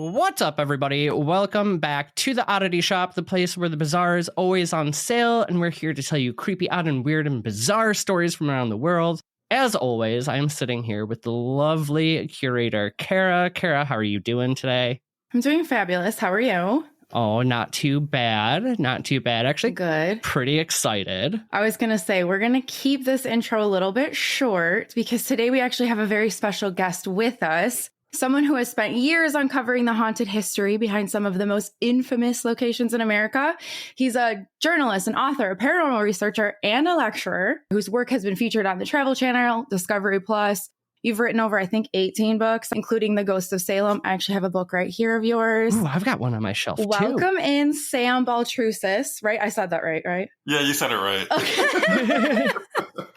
What's up, everybody? Welcome back to the Oddity Shop, the place where the bizarre is always on sale, and we're here to tell you creepy, odd, and weird and bizarre stories from around the world. As always, I'm sitting here with the lovely curator, Kara. Kara, how are you doing today? I'm doing fabulous. How are you? Oh, not too bad. Not too bad. Actually, good. Pretty excited. I was going to say, we're going to keep this intro a little bit short because today we actually have a very special guest with us. Someone who has spent years uncovering the haunted history behind some of the most infamous locations in America. He's a journalist, an author, a paranormal researcher, and a lecturer whose work has been featured on the Travel Channel, Discovery Plus. You've written over, I think, 18 books, including The Ghost of Salem. I actually have a book right here of yours. Ooh, I've got one on my shelf, Welcome in, Sam Baltrusis, right? I said that right? Yeah, you said it right.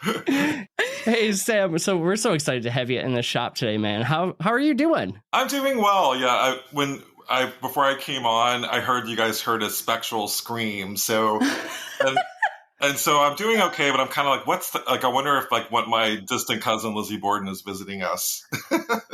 Okay. Hey, Sam, so we're so excited to have you in the shop today, man. How are you doing? I'm doing well, yeah. Before I came on, I heard you guys heard a spectral scream, so... And so I'm doing okay, but I'm kind of like, I wonder if what my distant cousin Lizzie Borden is visiting us.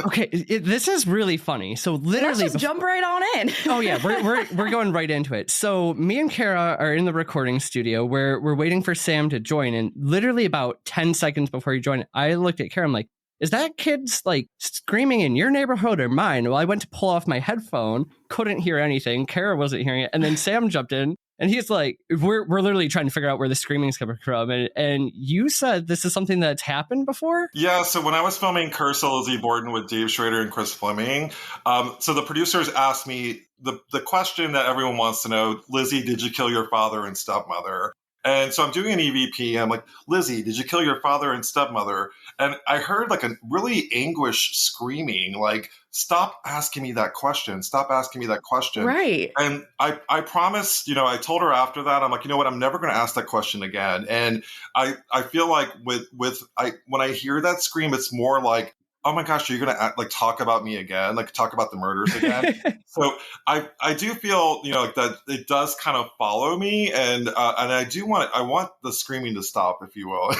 Okay, this is really funny. So literally, let's just jump right on in. Oh yeah, we're going right into it. So me and Kara are in the recording studio where we're waiting for Sam to join, and literally about 10 seconds before he joined, I looked at Kara. I'm like, is that kid's like screaming in your neighborhood or mine? Well, I went to pull off my headphone, couldn't hear anything. Kara wasn't hearing it, and then Sam jumped in. And he's like, we're literally trying to figure out where the screaming is coming from. And you said this is something that's happened before? Yeah, so when I was filming Curse of Lizzie Borden with Dave Schrader and Chris Fleming, so the producers asked me the question that everyone wants to know, Lizzie, did you kill your father and stepmother? And so I'm doing an EVP, and I'm like, Lizzie, did you kill your father and stepmother? And I heard like a really anguished screaming, like, stop asking me that question. Stop asking me that question. Right. And I promised, I told her after that, I'm like, you know what, I'm never going to ask that question again. And I feel like when I hear that scream, it's more like, oh my gosh, you're going to talk about me again, like talk about the murders again. So I do feel, that it does kind of follow me. And I want the screaming to stop, if you will.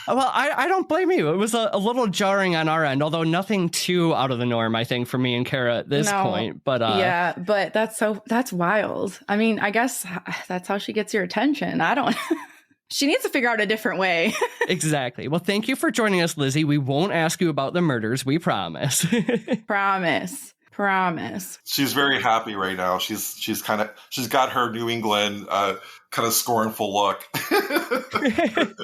Well, I don't blame you. It was a little jarring on our end, although nothing too out of the norm, I think, for me and Kara at this point. But yeah, but that's wild. I mean, I guess that's how she gets your attention. I don't She needs to figure out a different way. Exactly. Well, thank you for joining us, Lizzie. We won't ask you about the murders. We promise. Promise. She's very happy right now. She's got her New England kind of scornful look.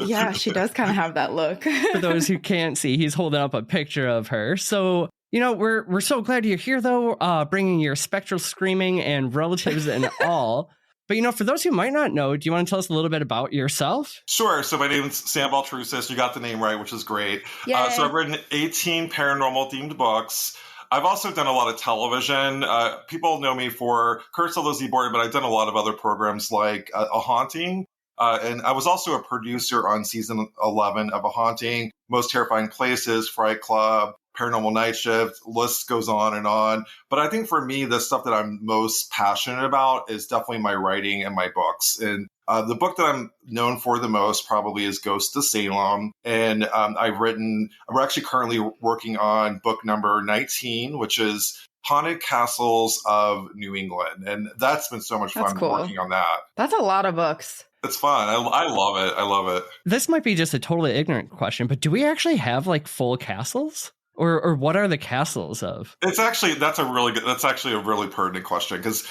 Yeah, she does kind of have that look. For those who can't see, he's holding up a picture of her. So, we're so glad you're here, though, bringing your spectral screaming and relatives and all. But, for those who might not know, do you want to tell us a little bit about yourself? Sure. So my name is Sam Baltrusis. You got the name right, which is great. So I've written 18 paranormal-themed books. I've also done a lot of television. People know me for Curse of Lizzie Borden, but I've done a lot of other programs like A Haunting. And I was also a producer on season 11 of A Haunting, Most Terrifying Places, Fright Club, Paranormal Night Shift, list goes on and on. But I think for me, the stuff that I'm most passionate about is definitely my writing and my books. And the book that I'm known for the most probably is Ghost of Salem. And we're actually currently working on book number 19, which is Haunted Castles of New England. And that's been so much fun working on that. That's a lot of books. It's fun. I love it. I love it. This might be just a totally ignorant question, but do we actually have full castles? Or what are the castles of? That's actually a really pertinent question because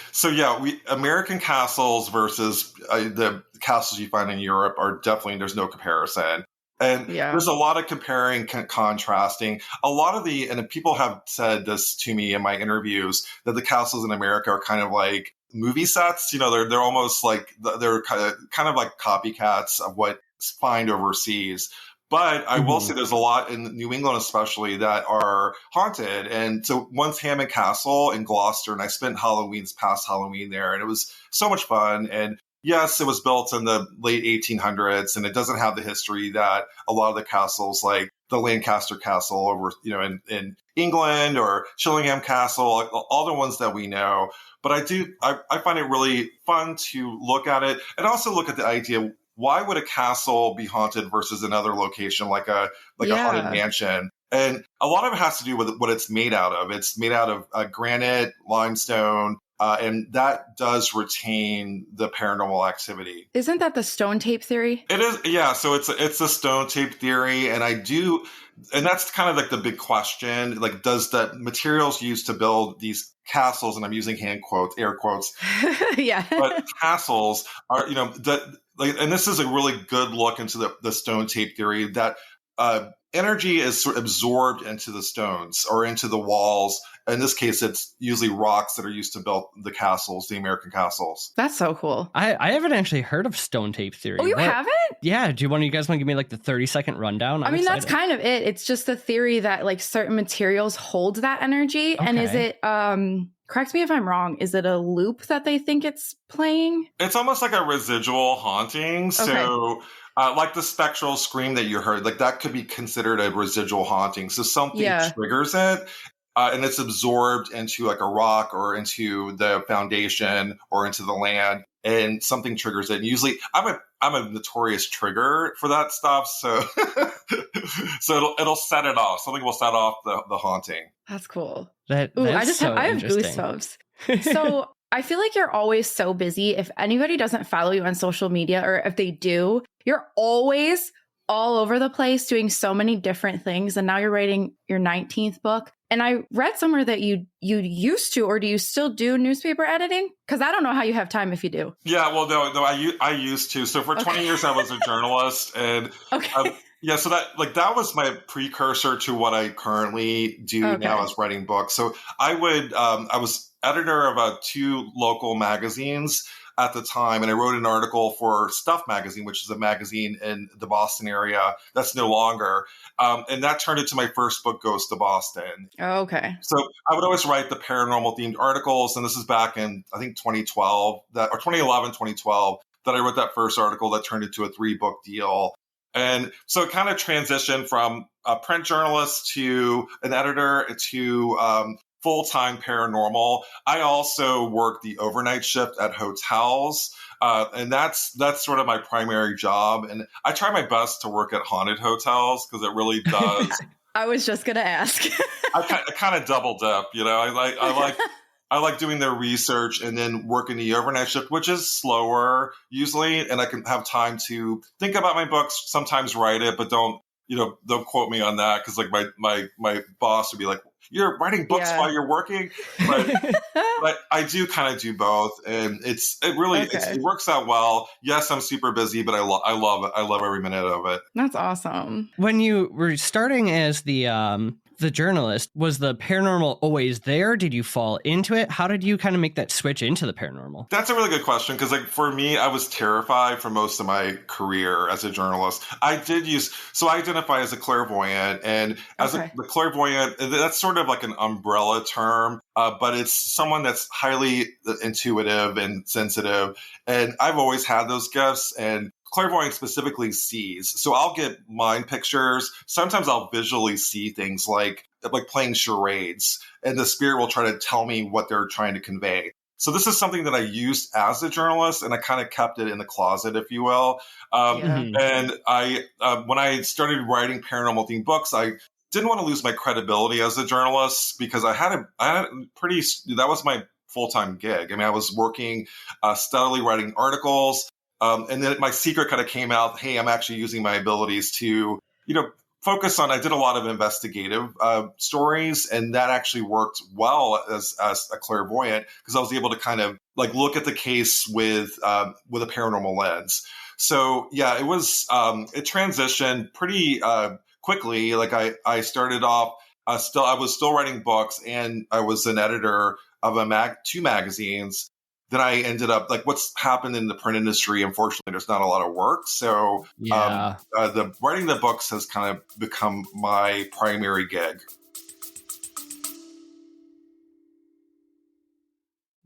American castles versus the castles you find in Europe are definitely, there's no comparison. And there's a lot of comparing, contrasting. A lot of and people have said this to me in my interviews, that the castles in America are kind of like movie sets. They're almost like, they're kind of like copycats of what's found overseas. But I will say there's a lot in New England, especially, that are haunted. And so one's Hammond Castle in Gloucester, and I spent past Halloween there, and it was so much fun. And yes, it was built in the late 1800s, and it doesn't have the history that a lot of the castles, like the Lancaster Castle over, in England, or Chillingham Castle, all the ones that we know. But I find it really fun to look at it, and also look at the idea, why would a castle be haunted versus another location like a haunted mansion? And a lot of it has to do with what it's made out of. It's made out of granite, limestone, and that does retain the paranormal activity. Isn't that the stone tape theory? It is, yeah. So it's a stone tape theory, and and that's kind of like the big question. Like, does the materials used to build these castles, and I'm using air quotes, yeah, but castles are, and this is a really good look into the stone tape theory that energy is sort of absorbed into the stones or into the walls. In this case, it's usually rocks that are used to build the castles, the American castles. That's so cool. I haven't actually heard of stone tape theory. Oh, you haven't? Yeah. Do you guys want to give me like the 30-second rundown? I mean, excited. That's kind of it. It's just the theory that like certain materials hold that energy. Okay. And is it, correct me if I'm wrong, is it a loop that they think it's playing? It's almost like a residual haunting. Okay. So like the spectral scream that you heard, like that could be considered a residual haunting. So something triggers it. And it's absorbed into like a rock or into the foundation or into the land, and something triggers it. And usually, I'm a notorious trigger for that stuff, so so it'll set it off. Something will set off the haunting. That's cool. I have goosebumps. So I feel like you're always so busy. If anybody doesn't follow you on social media, or if they do, you're always all over the place doing so many different things. And now you're writing your 19th book. And I read somewhere that you used to, or do you still do newspaper editing? Because I don't know how you have time if you do. Yeah, well, no, I used to. So for 20 years, I was a journalist, and so that was my precursor to what I currently do now as writing books. So I was editor of 2 local magazines at the time, and I wrote an article for Stuff magazine, which is a magazine in the Boston area that's no longer, and that turned into my first book, Ghost of Boston. Oh, okay. So I would always write the paranormal themed articles, and this is back in, I think, 2011, 2012, that I wrote that first article that turned into a 3-book deal. And so it kind of transitioned from a print journalist to an editor to full-time paranormal. I also work the overnight shift at hotels, and that's sort of my primary job. And I try my best to work at haunted hotels because it really does. I was just gonna ask. I kind of double dip, I like doing the research and then working the overnight shift, which is slower usually, and I can have time to think about my books. Sometimes write it, but don't quote me on that, because like my boss would be like, "You're writing books while you're working," but I do kind of do both, and it works out well. Yes, I'm super busy, but I love it. I love every minute of it. That's awesome. When you were starting as the journalist, was the paranormal always there? Did you fall into it? How did you kind of make that switch into the paranormal? That's a really good question, because like for me, I was terrified for most of my career as a journalist. I identify as a clairvoyant, and as the clairvoyant, that's sort of like an umbrella term, but it's someone that's highly intuitive and sensitive. And I've always had those gifts, and clairvoyant specifically sees. So I'll get mind pictures. Sometimes I'll visually see things like playing charades, and the spirit will try to tell me what they're trying to convey. So this is something that I used as a journalist, and I kind of kept it in the closet, if you will. And I, when I started writing paranormal themed books, I didn't want to lose my credibility as a journalist, because that was my full-time gig. I mean, I was working steadily writing articles. And then my secret kind of came out, hey, I'm actually using my abilities to, focus on, I did a lot of investigative stories, and that actually worked well as a clairvoyant, because I was able to kind of like look at the case with a paranormal lens. So yeah, it it transitioned pretty quickly. Like I started off, I was still writing books, and I was an editor of 2 magazines. Then I ended up, like, what's happened in the print industry, unfortunately, there's not a lot of work. So the writing the books has kind of become my primary gig.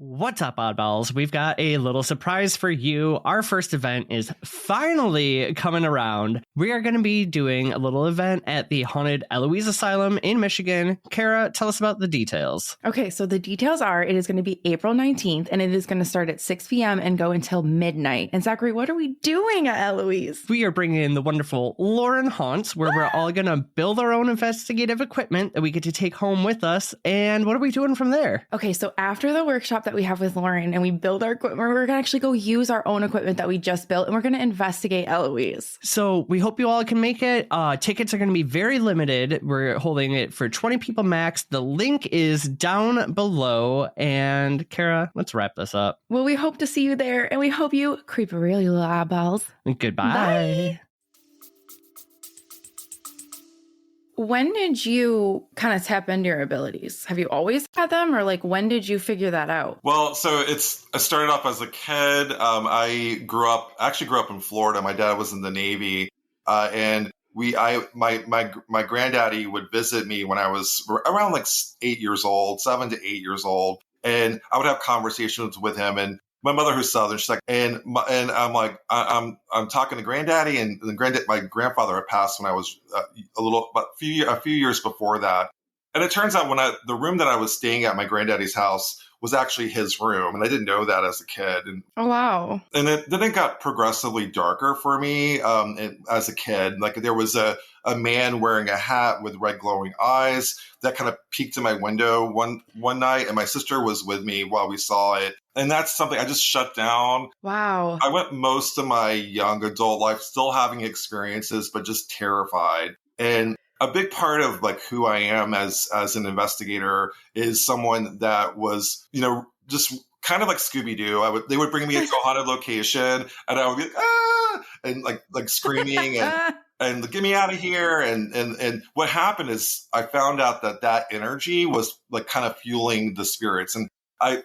What's up, Oddballs? We've got a little surprise for you. Our first event is finally coming around. We are going to be doing a little event at the Haunted Eloise Asylum in Michigan. Kara, tell us about the details. Okay, so the details are it is going to be April 19th, and it is going to start at 6 p.m. and go until midnight. And Zachary, what are we doing at Eloise? We are bringing in the wonderful Lauren Haunts, where we're all going to build our own investigative equipment that we get to take home with us. And what are we doing from there? Okay, so after the workshop that we have with Lauren and we build our equipment, we're going to actually go use our own equipment that we just built, and we're going to investigate Eloise. So we hope you all can make it. Tickets are going to be very limited. We're holding it for 20 people max. The link is down below. And Kara, let's wrap this up. Well, we hope to see you there, and we hope you creep really little eyeballs. Goodbye. Bye. When did you kind of tap into your abilities? Have you always had them, or like when did you figure that out? Well, so I started off as a kid. I grew up in Florida. My dad was in the Navy, and my granddaddy would visit me when I was around like 8 years old, 7 to 8 years old, and I would have conversations with him. And my mother, who's Southern, she's like, and I'm like, I'm talking to Granddaddy, and my grandfather had passed when I was a few years before that. And it turns out the room that I was staying at my granddaddy's house was actually his room, and I didn't know that as a kid. And, oh wow! And then it got progressively darker for me as a kid. Like there was a man wearing a hat with red glowing eyes that kind of peeked in my window one night, and my sister was with me while we saw it. And that's something I just shut down. Wow. I went most of my young adult life still having experiences, but just terrified. And a big part of like who I am as an investigator is someone that was, just kind of like Scooby-Doo. They would bring me into a haunted location, and I would be like, ah, and like screaming and get me out of here. And what happened is I found out that energy was like kind of fueling the spirits. And I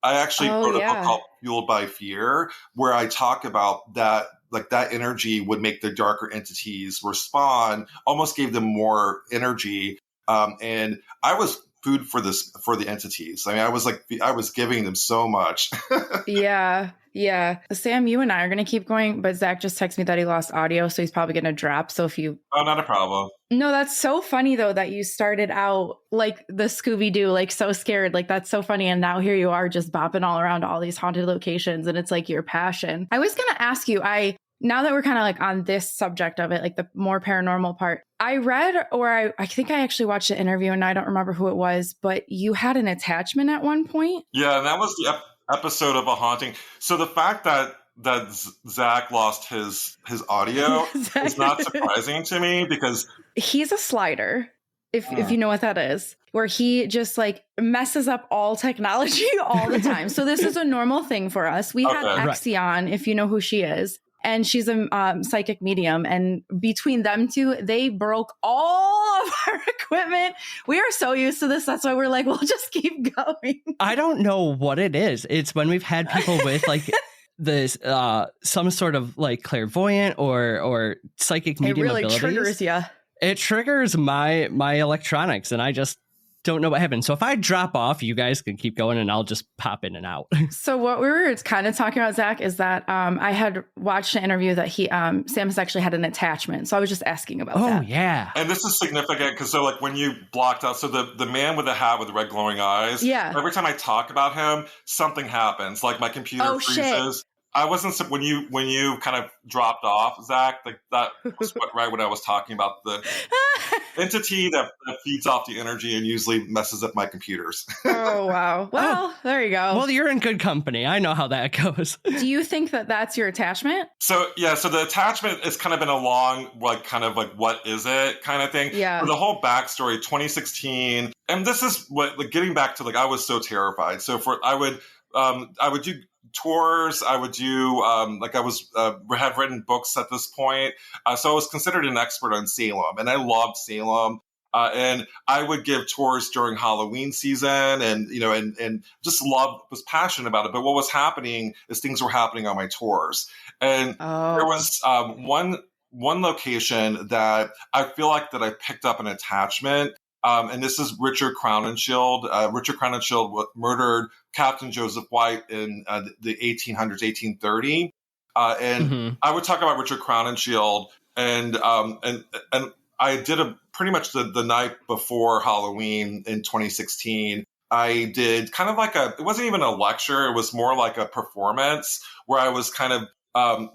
actually wrote a book called Fueled by Fear, where I talk about that, like that energy would make the darker entities respond, almost gave them more energy. And I was food for the entities. I mean, I was giving them so much. Yeah. Sam, you and I are going to keep going, but Zach just texted me that he lost audio, so he's probably going to drop. So if you... Oh, not a problem. No, that's so funny, though, that you started out like the Scooby-Doo, like so scared. Like, that's so funny. And now here you are just bopping all around all these haunted locations, and it's like your passion. I was going to ask you, now that we're kind of like on this subject of it, like the more paranormal part, I read, or I think I actually watched an interview, and I don't remember who it was, but you had an attachment at one point? Yeah, and that was the episode of A Haunting. So the fact that Zach lost his audio is not surprising to me, because he's a slider, if you know what that is, where he just like messes up all technology all the time. So this is a normal thing for us. We had Exie on, if you know who she is. And she's a psychic medium. And between them two, they broke all of our equipment. We are so used to this. That's why we're like, we'll just keep going. I don't know what it is. It's when we've had people with like this, some sort of like clairvoyant or psychic medium abilities. It really triggers you. It triggers my electronics, and I just don't know what happened. So if I drop off, you guys can keep going, and I'll just pop in and out. So what we were kind of talking about, Zach, is that I had watched an interview that Sam has actually had an attachment. So I was just asking about that. Oh, yeah. And this is significant because so like when you blocked out, so the man with the hat with the red glowing eyes, every time I talk about him, something happens. Like my computer freezes. Shit. I wasn't when you kind of dropped off, Zach. Like that was right when I was talking about the entity that feeds off the energy and usually messes up my computers. Oh wow! Well, there you go. Well, you're in good company. I know how that goes. Do you think that that's your attachment? So yeah, so the attachment has kind of been a long, like kind of like what is it kind of thing. Yeah. For the whole backstory, 2016, and this is what like getting back to like I was so terrified. So I would do tours. I would do had written books at this point, so I was considered an expert on Salem, and I loved Salem. And I would give tours during Halloween season, and just was passionate about it. But what was happening is things were happening on my tours, and there was one location that I feel like that I picked up an attachment. And this is Richard Crowninshield. Richard Crowninshield murdered Captain Joseph White in the 1800s, 1830. And I would talk about Richard Crowninshield, and I did pretty much the night before Halloween in 2016. I did kind of like it wasn't even a lecture. It was more like a performance where I was kind of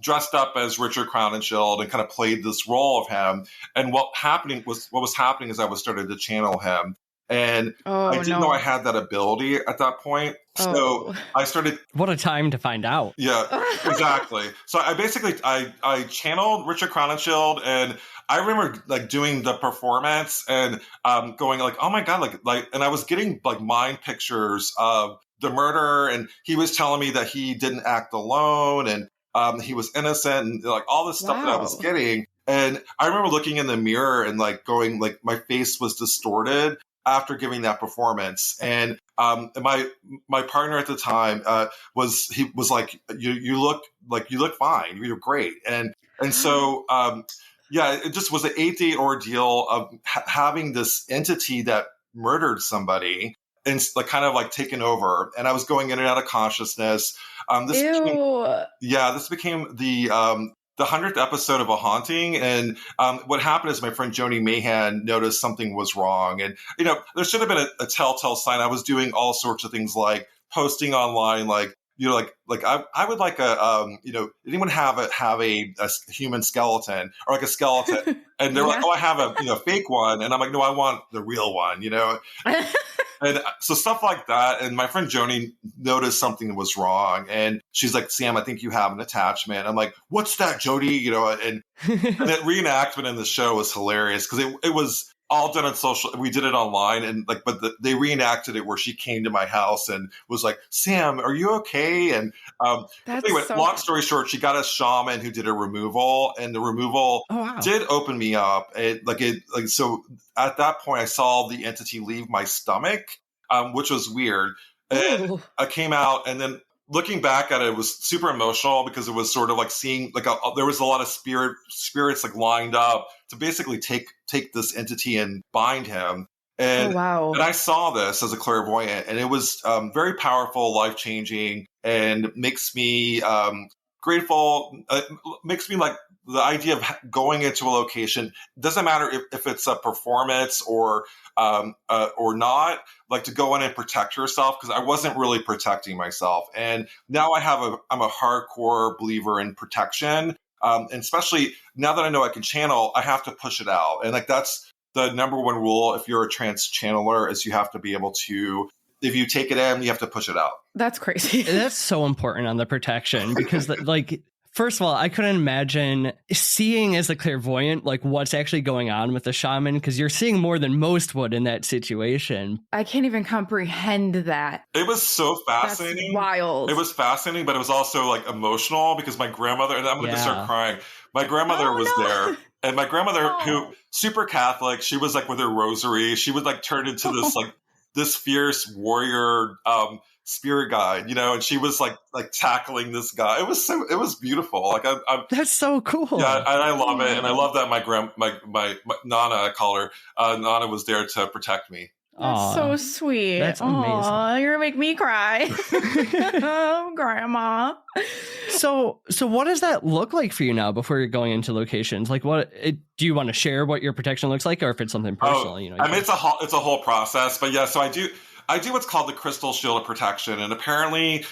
dressed up as Richard Crowninshield and kind of played this role of him. And what was happening is I was starting to channel him. And I didn't know I had that ability at that point. So I started. What a time to find out. Yeah, exactly. So I channeled Richard Crowninshield, and I remember like doing the performance and going like, oh my God, like, and I was getting like mind pictures of the murderer, and he was telling me that he didn't act alone, and he was innocent, and like all this stuff that I was getting. And I remember looking in the mirror and like going like my face was distorted after giving that performance. And my partner at the time was like, you look fine, you're great. And so it just was an 8-day ordeal of having this entity that murdered somebody and like kind of like taken over. And I was going in and out of consciousness. This became the 100th episode of A Haunting. And what happened is my friend Joni Mahan noticed something was wrong. And, there should have been a telltale sign. I was doing all sorts of things like posting online, like, I would like anyone have a human skeleton or like a skeleton? And they're like, oh, I have a fake one. And I'm like, no, I want the real one, And so stuff like that. And my friend Joni noticed something was wrong. And she's like, Sam, I think you have an attachment. I'm like, what's that, Jody? And that reenactment in the show was hilarious because it was all done on social. We did it online, and they reenacted it where she came to my house and was like, Sam, are you okay? And anyway, long story short, she got a shaman who did a removal, and the removal did open me up. So at that point, I saw the entity leave my stomach, which was weird. And I came out, and then looking back at it, it was super emotional because it was sort of like seeing there was a lot of spirits like lined up to basically take this entity and bind him. And, and I saw this as a clairvoyant, and it was very powerful, life-changing, and makes me grateful. Makes me like the idea of going into a location. Doesn't matter if it's a performance or not, like to go in and protect yourself, because I wasn't really protecting myself. And now I'm a hardcore believer in protection. And especially now that I know I can channel, I have to push it out. And like, that's the number one rule. If you're a trance channeler, is you have to be able to, if you take it in, you have to push it out. That's crazy. That's so important on the protection because first of all, I couldn't imagine seeing as a clairvoyant, like what's actually going on with the shaman, because you're seeing more than most would in that situation. I can't even comprehend that. It was so fascinating. That's wild. It was fascinating, but it was also like emotional because my grandmother, and I'm going to start crying. My grandmother was there, and my grandmother, who super Catholic, she was like with her rosary, she would like turn into this like this fierce warrior spirit guide, and she was like tackling this guy. It was beautiful. Like that's so cool. Yeah, and I love it, and I love that my Nana, I call her Nana, was there to protect me. That's so sweet. That's amazing. You're gonna make me cry. Oh, Grandma. So what does that look like for you now before you're going into locations? Like, do you want to share what your protection looks like, or if it's something personal? I mean, it's a whole process, but yeah. So I do what's called the crystal shield of protection, and apparently,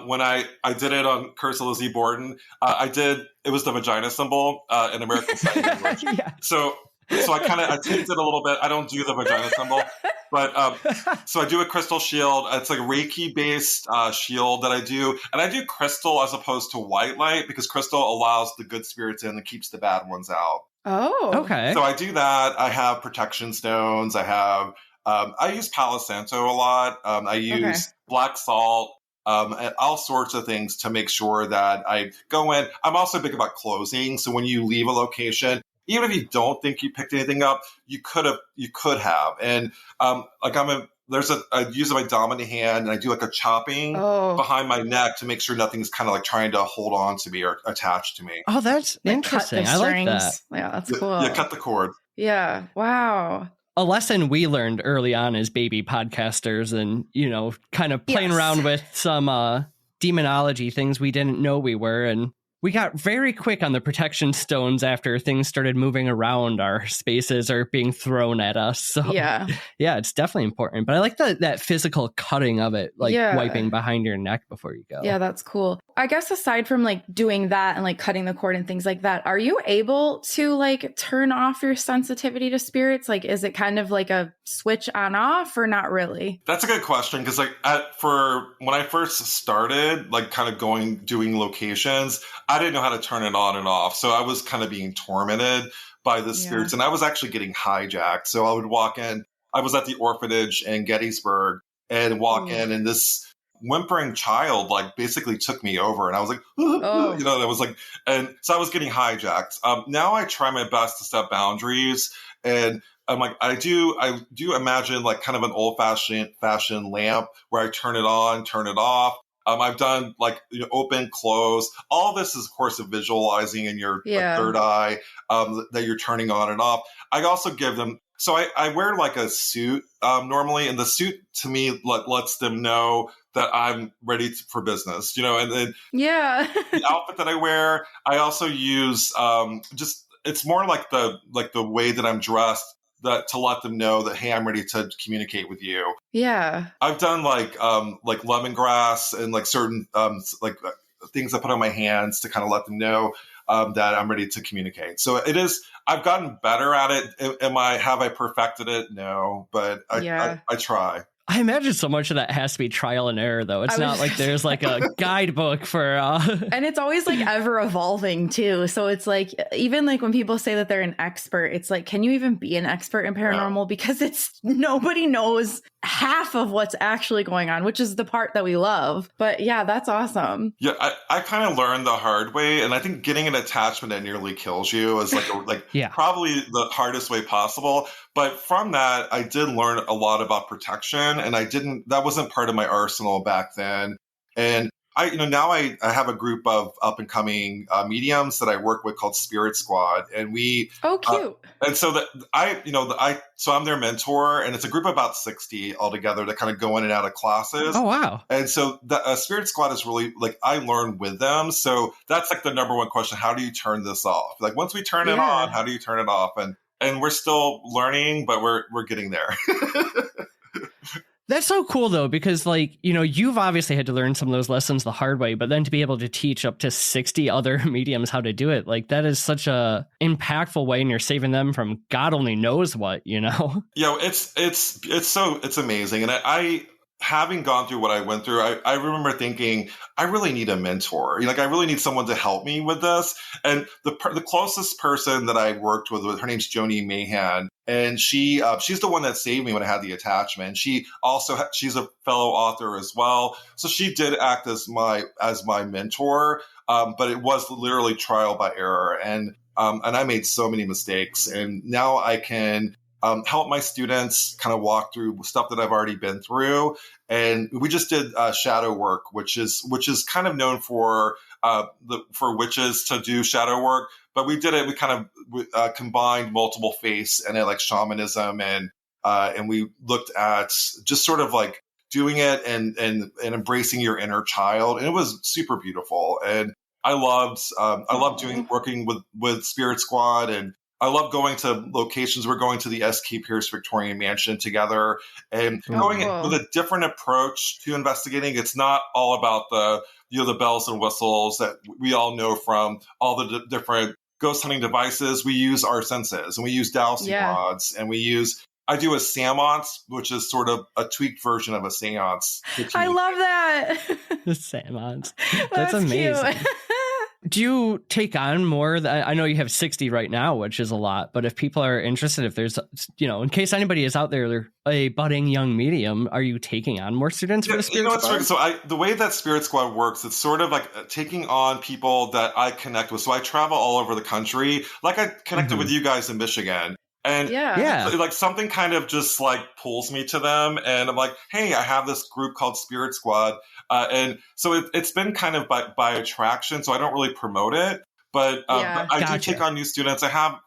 when I did it on Curse of Lizzie Borden, it was the vagina symbol in American Sign Language. Yeah. So I taped it a little bit. I don't do the vagina symbol, but so I do a crystal shield. It's like a Reiki based shield that I do, and I do crystal as opposed to white light because crystal allows the good spirits in and keeps the bad ones out. Oh, okay. So I do that. I have protection stones. I have. I use Palo Santo a lot. I use black salt. And all sorts of things to make sure that I go in. I'm also big about closing. So when you leave a location, even if you don't think you picked anything up, you could have. And I use my dominant hand, and I do like a chopping behind my neck to make sure nothing's kind of like trying to hold on to me or attached to me. Oh, that's interesting. I like that. Yeah, that's cool. Yeah, cut the cord. Yeah. Wow. a lesson we learned early on as baby podcasters and, kind of playing around with some demonology things we didn't know we were. And we got very quick on the protection stones after things started moving around our spaces or being thrown at us. So yeah, it's definitely important. But I like that physical cutting of it, like wiping behind your neck before you go. Yeah, that's cool. I guess aside from like doing that and like cutting the cord and things like that, are you able to like turn off your sensitivity to spirits? Like, is it kind of like a switch on off or not really? That's a good question. Because like for when I first started, like kind of doing locations, I didn't know how to turn it on and off. So I was kind of being tormented by the spirits and I was actually getting hijacked. So I would walk in, I was at the orphanage in Gettysburg and walk in and this whimpering child like basically took me over and I was like, and I was like, and so I was getting hijacked. Now I try my best to set boundaries and I'm like, I do imagine like kind of an old fashioned lamp where I turn it on, turn it off. I've done like open, close. All of this is, of course, visualizing in your third eye that you're turning on and off. I also give them. So I wear like a suit normally, and the suit to me lets them know that I'm ready for business. And then the outfit that I wear, I also use it's more like the way that I'm dressed. That to let them know that, hey, I'm ready to communicate with you. Yeah. I've done like lemongrass and like certain things I put on my hands to kind of let them know that I'm ready to communicate. So it is, I've gotten better at it. Have I perfected it? No, but I try. I imagine so much of that has to be trial and error, though. It's not like there's like a guidebook for... And it's always like ever evolving, too. So it's like, even like when people say that they're an expert, it's like, can you even be an expert in paranormal? Yeah. Because nobody knows half of what's actually going on, which is the part that we love. But yeah, that's awesome. Yeah, I kind of learned the hard way. And I think getting an attachment that nearly kills you is probably the hardest way possible. But from that, I did learn a lot about protection. And that wasn't part of my arsenal back then. And now I have a group of up and coming mediums that I work with called Spirit Squad. And we, cute. And so so I'm their mentor and it's a group of about 60 altogether that kind of go in and out of classes. Oh, wow. And so the Spirit Squad is really like, I learn with them. So that's like the number one question. How do you turn this off? Like once we turn it on, how do you turn it off? And we're still learning, but we're getting there. That's so cool, though, because you've obviously had to learn some of those lessons the hard way, but then to be able to teach up to 60 other mediums how to do it, like that is such a impactful way, and you're saving them from God only knows what, Yeah, it's amazing. And I having gone through what I went through, I remember thinking, I really need a mentor. I really need someone to help me with this. And the closest person that I worked with, her name's Joni Mahan. And she's the one that saved me when I had the attachment. She's a fellow author as well. So she did act as my mentor. But it was literally trial by error. And I made so many mistakes. And now I can help my students kind of walk through stuff that I've already been through. And we just did shadow work, which is kind of known for witches to do shadow work. But we did it. We kind of combined multiple faiths and like shamanism, and we looked at just sort of like doing it and embracing your inner child, and it was super beautiful. And I loved working with Spirit Squad, and I love going to locations. We're going to the S.K. Pierce Victorian Mansion together and going with a different approach to investigating. It's not all about the bells and whistles that we all know from all the different ghost hunting devices. We use our senses, and we use dowsing rods, and I do a seance, which is sort of a tweaked version of a seance. I love that. The seance. That's amazing. Cute. Do you take on more? I know you have 60 right now, which is a lot, but if people are interested, if there's, in case anybody is out there, they're a budding young medium, are you taking on more students for the Spirit Squad? So the way that Spirit Squad works, it's sort of like taking on people that I connect with. So I travel all over the country. Like I connected with you guys in Michigan. And like something kind of just like pulls me to them. And I'm like, hey, I have this group called Spirit Squad. And so it's been kind of by attraction. So I don't really promote it. But I do take on new students. I have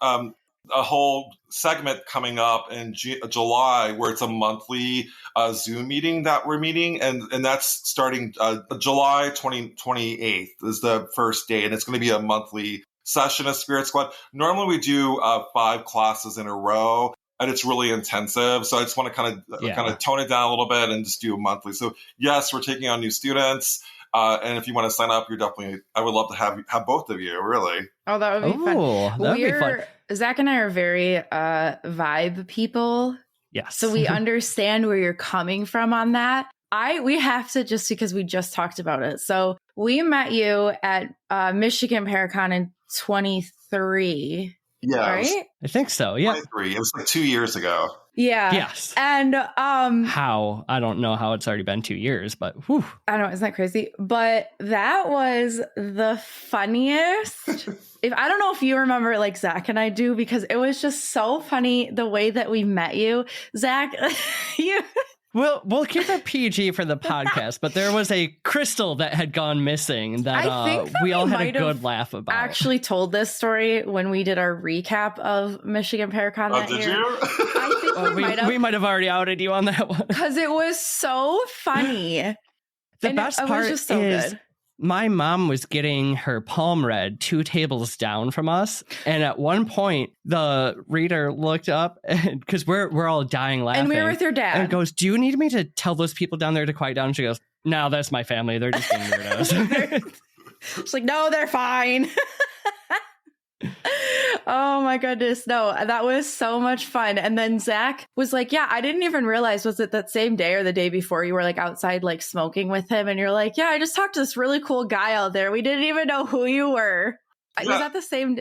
a whole segment coming up in July where it's a monthly Zoom meeting that we're meeting. And that's starting July 28th is the first day. And it's going to be a monthly session of Spirit Squad. Normally we do 5 classes in a row. And it's really intensive. So I just want to kind of tone it down a little bit and just do a monthly. So yes, we're taking on new students. And if you want to sign up, I would love to have both of you, really. Oh, that would be fun. That'd be fun. Zach and I are very vibe people. Yes. So we understand where you're coming from on that. We have to, just because we just talked about it. So we met you at Michigan Paracon in 23. Yeah, right? I think so. Yeah, 23. It was like 2 years ago. Yeah. Yes. And how? I don't know how it's already been 2 years, but whew. I don't know, isn't that crazy? But that was the funniest. I don't know if you remember, like Zach and I do, because it was just so funny the way that we met you, Zach. We'll keep it PG for the podcast, but there was a crystal that had gone missing that we all had a good laugh about. I actually told this story when we did our recap of Michigan Paracon that year. Did you? I think we might have already outed you on that one. Because it was so funny. The best part is good. My mom was getting her palm read 2 tables down from us. And at one point, the reader looked up because we're all dying laughing. And we were with your dad. And goes, do you need me to tell those people down there to quiet down? And she goes, no, that's my family. They're just being weirdos. She's like, no, they're fine. Oh my goodness. No, that was so much fun. And then Zach was like, yeah, I didn't even realize, was it that same day or the day before you were like outside, like smoking with him? And you're like, yeah, I just talked to this really cool guy out there. We didn't even know who you were. Yeah. Was that the same?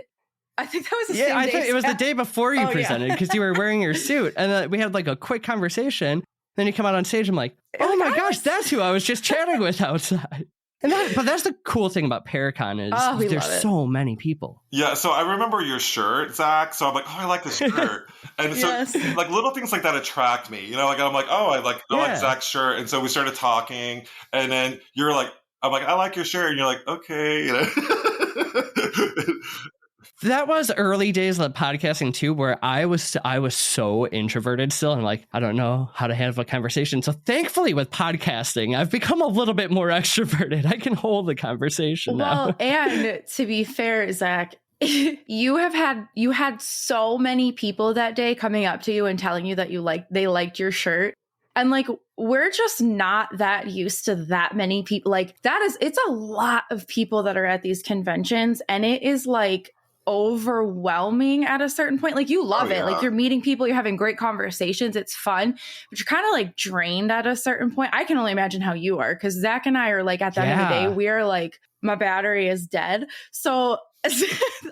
I think that was the same day. Yeah, I think it was the day before you presented because you were wearing your suit. And we had like a quick conversation. Then you come out on stage. I'm like, oh my gosh, that's who I was just chatting with outside. But that's the cool thing about Paracon is there's so many people. Yeah, so I remember your shirt, Zach. So I'm like, oh, I like this shirt. And so like little things like that attract me. You know, like I'm like, oh, I like Zach's shirt. And so we started talking. And then you're like, I'm like, I like your shirt. And you're like, okay. You know? That was early days of podcasting too, where I was so introverted still. And like, I don't know how to have a conversation. So thankfully with podcasting, I've become a little bit more extroverted. I can hold the conversation now. Well, and to be fair, Zach, you had so many people that day coming up to you and telling you that they liked your shirt. And like, we're just not that used to that many people. Like it's a lot of people that are at these conventions, and it is like overwhelming at a certain point. Like you love it. Like you're meeting people, you're having great conversations. It's fun, but you're kind of like drained at a certain point. I can only imagine how you are, because Zach and I are like, at the end of the day, we are like, my battery is dead. So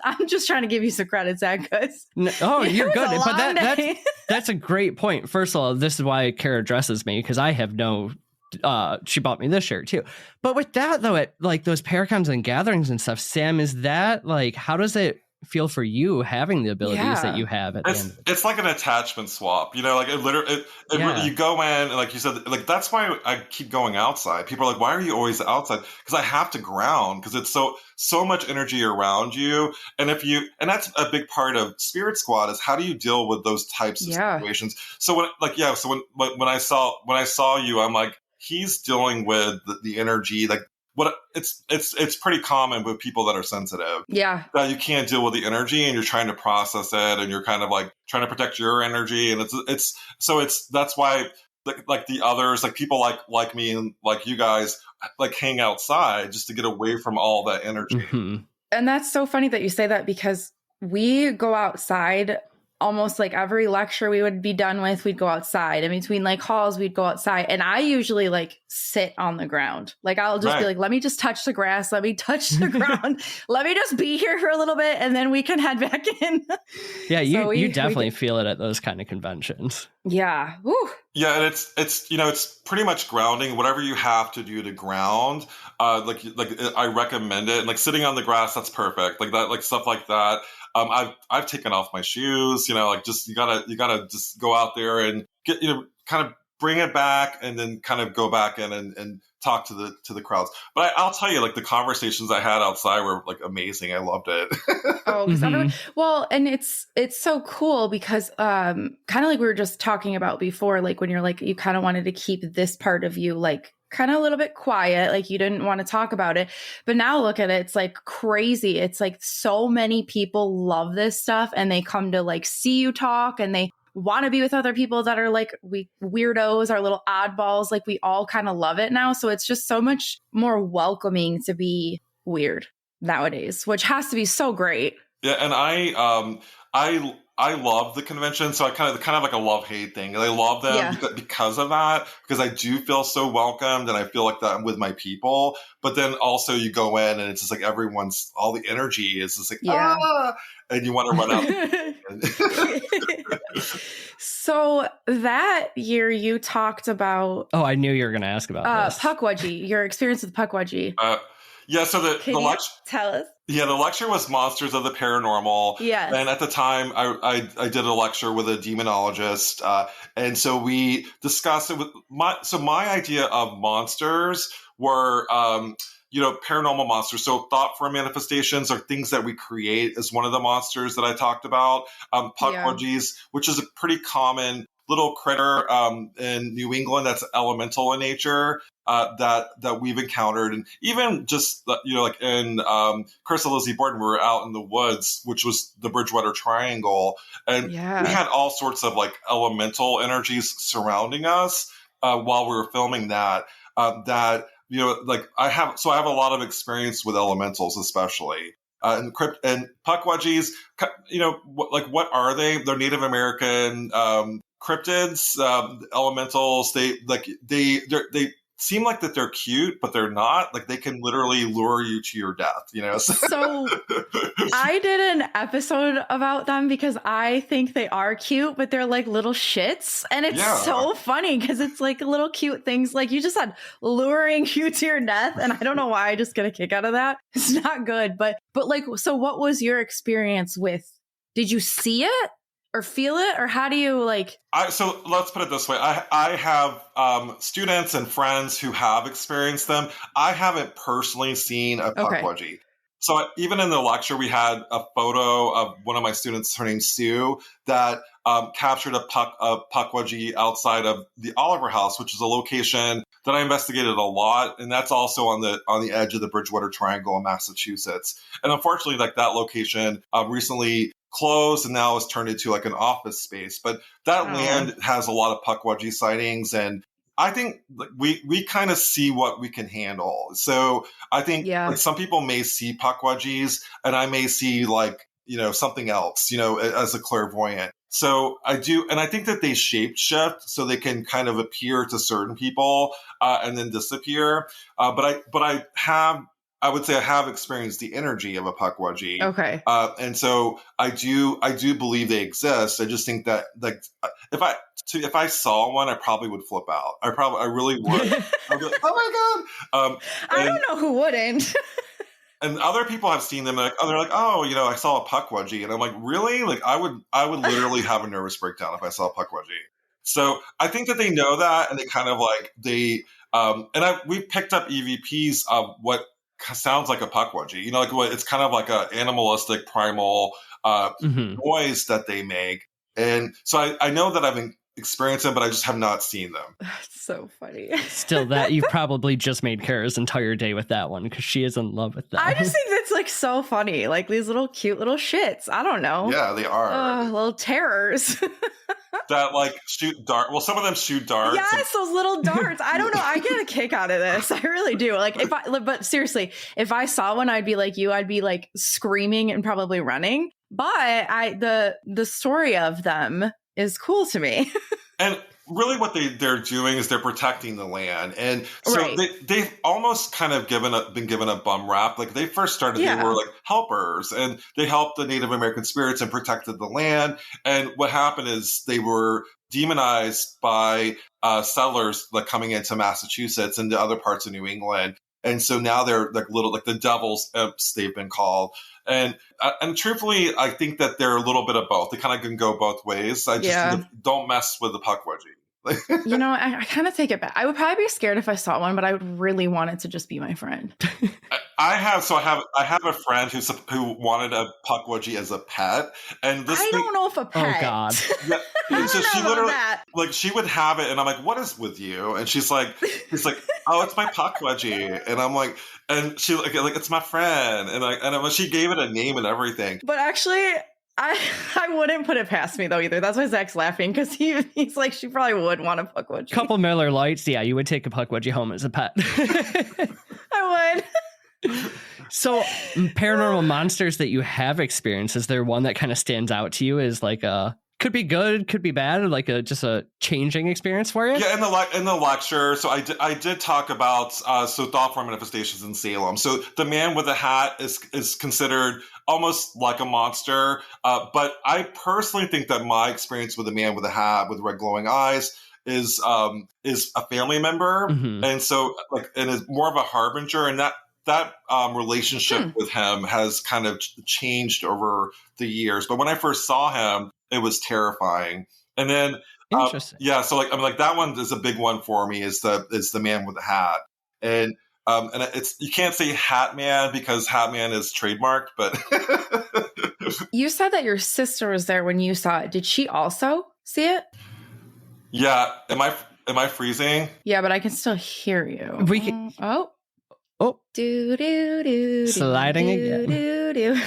I'm just trying to give you some credit, Zach. You're good. But that's a great point. First of all, this is why Kara dresses me, because I have she bought me this shirt too. But with that though, at like those Paracons and gatherings and stuff, Sam, is that like, how does it feel for you having the abilities that you have at the end? It's like an attachment swap, you know, like it literally, you go in and like you said, like, that's why I keep going outside. People are like, why are you always outside? Because I have to ground, because it's so much energy around you. And and that's a big part of Spirit Squad, is how do you deal with those types of situations? So when I saw you, I'm like, he's dealing with the energy, like it's pretty common with people that are sensitive. Yeah. That you can't deal with the energy and you're trying to process it and you're kind of like trying to protect your energy. And that's why like the others, like people like me and like you guys, like hang outside just to get away from all that energy. Mm-hmm. And that's so funny that you say that, because we go outside almost like every lecture we would be done with, we'd go outside. In between like halls, we'd go outside. And I usually like sit on the ground. Like I'll just be like, let me just touch the grass. Let me touch the ground. Let me just be here for a little bit, and then we can head back in. Yeah, you definitely feel it at those kind of conventions. Yeah. Woo. Yeah, and it's pretty much grounding. Whatever you have to do to ground, like I recommend it. And like sitting on the grass, that's perfect. Like that, like stuff like that. I've taken off my shoes, you know, like just you gotta just go out there and get, you know, kind of bring it back and then kind of go back in and talk to the crowds. But I'll tell you, like, the conversations I had outside were like amazing. I loved it. Well, and it's so cool because kind of like we were just talking about before, like when you're like, you kind of wanted to keep this part of you like kind of a little bit quiet, like you didn't want to talk about it. But now look at it, it's like crazy. It's like so many people love this stuff and they come to like see you talk and they want to be with other people that are like we weirdos, our little oddballs. Like we all kind of love it now. So it's just so much more welcoming to be weird nowadays, which has to be so great. Yeah, and I love the convention, so I kind of like a love-hate thing. And I love them because of that, because I do feel so welcomed and I feel like that I'm with my people. But then also you go in and it's just like all the energy is just like, and you want to run out. So that year you talked about... Oh, I knew you were going to ask about this. Pukwudgie, your experience with Pukwudgie. So the lecture... Tell us. Yeah, the lecture was Monsters of the Paranormal. Yes. And at the time, I did a lecture with a demonologist. And so we discussed it with my idea of monsters were, paranormal monsters. So thought form manifestations are things that we create as one of the monsters that I talked about. Pukwudgies, which is a pretty common little critter in New England that's elemental in nature. That we've encountered, and even just like in Curse of Lizzie Borden, we were out in the woods, which was the Bridgewater Triangle, and we had all sorts of like elemental energies surrounding us while we were filming that. I have a lot of experience with elementals, especially. And Pukwudgies, what are they? They're Native American cryptids, elementals. They seem like that they're cute, but they're not. Like they can literally lure you to your death, So I did an episode about them because I think they are cute, but they're like little shits. And it's so funny because it's like little cute things like you just said, luring you to your death. And I don't know why I just get a kick out of that. It's not good. But like, so what was your experience with, did you see it? Or feel it, or how do you like? So let's put it this way: I have students and friends who have experienced them. I haven't personally seen a Pukwudgie. So even in the lecture, we had a photo of one of my students, her name's Sue, that captured a Pukwudgie outside of the Oliver House, which is a location that I investigated a lot, and that's also on the edge of the Bridgewater Triangle in Massachusetts. And unfortunately, like that location recently closed and now is turned into like an office space. But that land has a lot of Pukwudgie sightings, and I think we kind of see what we can handle. So I think like some people may see Pukwudgies and I may see like, something else, as a clairvoyant. So I do, and I think that they shape shift so they can kind of appear to certain people and then disappear. But I would say I have experienced the energy of a Pukwudgie. Okay. And so I do believe they exist. I just think that like if I saw one, I probably would flip out. I really would. I'd be like, oh my God. I don't know who wouldn't. And other people have seen them. They're like, I saw a Pukwudgie. And I'm like, really? Like I would literally have a nervous breakdown if I saw a Pukwudgie. So I think that they know that, and they kind of like we picked up EVPs of what sounds like a Pukwudgie, it's kind of like a animalistic primal noise that they make. And so I know that I've experienced them, but I just have not seen them. That's so funny. Still, that you probably just made Kara's entire day with that one because she is in love with that. I just think that's like so funny. Like these little cute little shits. I don't know. Yeah, they are. Little terrors. That like shoot dart. Well, some of them shoot darts. Yes, those little darts. I don't know. I get a kick out of this. I really do. Like but seriously, if I saw one, I'd be like you. I'd be like screaming and probably running. But the story of them is cool to me. And really what they're doing is they're protecting the land. And so they've almost kind of been given a bum rap. Like they first started, they were like helpers, and they helped the Native American spirits and protected the land. And what happened is they were demonized by settlers like coming into Massachusetts and to other parts of New England. And so now they're like the devil's imps, they've been called. And truthfully, I think that they're a little bit of both. They kind of can go both ways. I just don't mess with the Pukwudgie. You know, I kind of take it back. I would probably be scared if I saw one, but I would really want it to just be my friend. I have a friend who wanted a pukwudgie as a pet, and I don't know if a pet. Oh God! Yeah, so she literally like she would have it, and I'm like, "What is with you?" And she's like, "Oh, it's my pukwudgie," and I'm like, and she like it's my friend, and she gave it a name and everything. But actually, I wouldn't put it past me though either. That's why Zach's laughing, because he's like, she probably would want a pukwudgie. Couple Miller Lights, yeah, you would take a pukwudgie home as a pet. I would. So, paranormal monsters that you have experienced, is there one that kind of stands out to you as like could be good, could be bad, or like just a changing experience for you? Yeah, in the lecture, so I did talk about thought form manifestations in Salem. So the man with the hat is considered almost like a monster, but I personally think that my experience with the man with the hat with red glowing eyes is a family member, and so and is more of a harbinger, and that relationship with him has kind of changed over the years. But when I first saw him, it was terrifying. And then, interesting. So that one is a big one for me. Is the man with the hat, and it's, you can't say Hat Man because Hat Man is trademarked. But you said that your sister was there when you saw it. Did she also see it? Yeah. Am I freezing? Yeah, but I can still hear you. We can. Oh, do do do, sliding again. Do.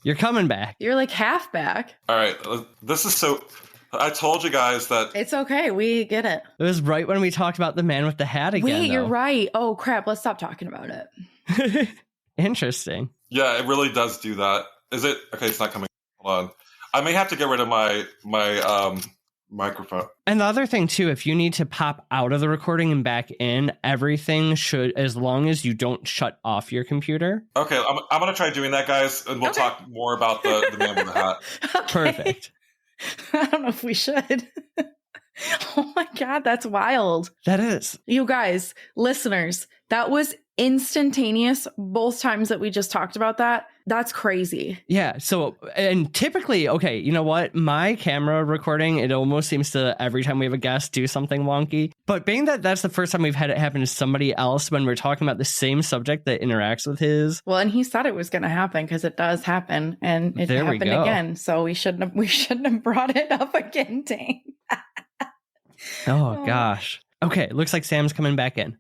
You're coming back. You're like half back. All right, this is so. I told you guys that it's okay. We get it. It was right when we talked about the man with the hat again. Wait, you're right. Oh crap! Let's stop talking about it. Interesting. Yeah, it really does do that. Is it okay? It's not coming. Hold on. I may have to get rid of my microphone. And the other thing too, if you need to pop out of the recording and back in, everything should, as long as you don't shut off your computer. Okay, I'm gonna try doing that, guys, and we'll talk more about the man with the hat. Okay. Perfect. I don't know if we should. Oh my God, that's wild. That is. You guys, listeners, that was instantaneous both times that we just talked about that. That's crazy. Yeah. So, and typically, okay, you know what? My camera recording, it almost seems to, every time we have a guest, do something wonky. But being that that's the first time we've had it happen to somebody else when we're talking about the same subject that interacts with his. Well, and he said it was going to happen because it does happen, and it happened again. So we shouldn't have brought it up again, Dane. Oh gosh. Okay, looks like Sam's coming back in.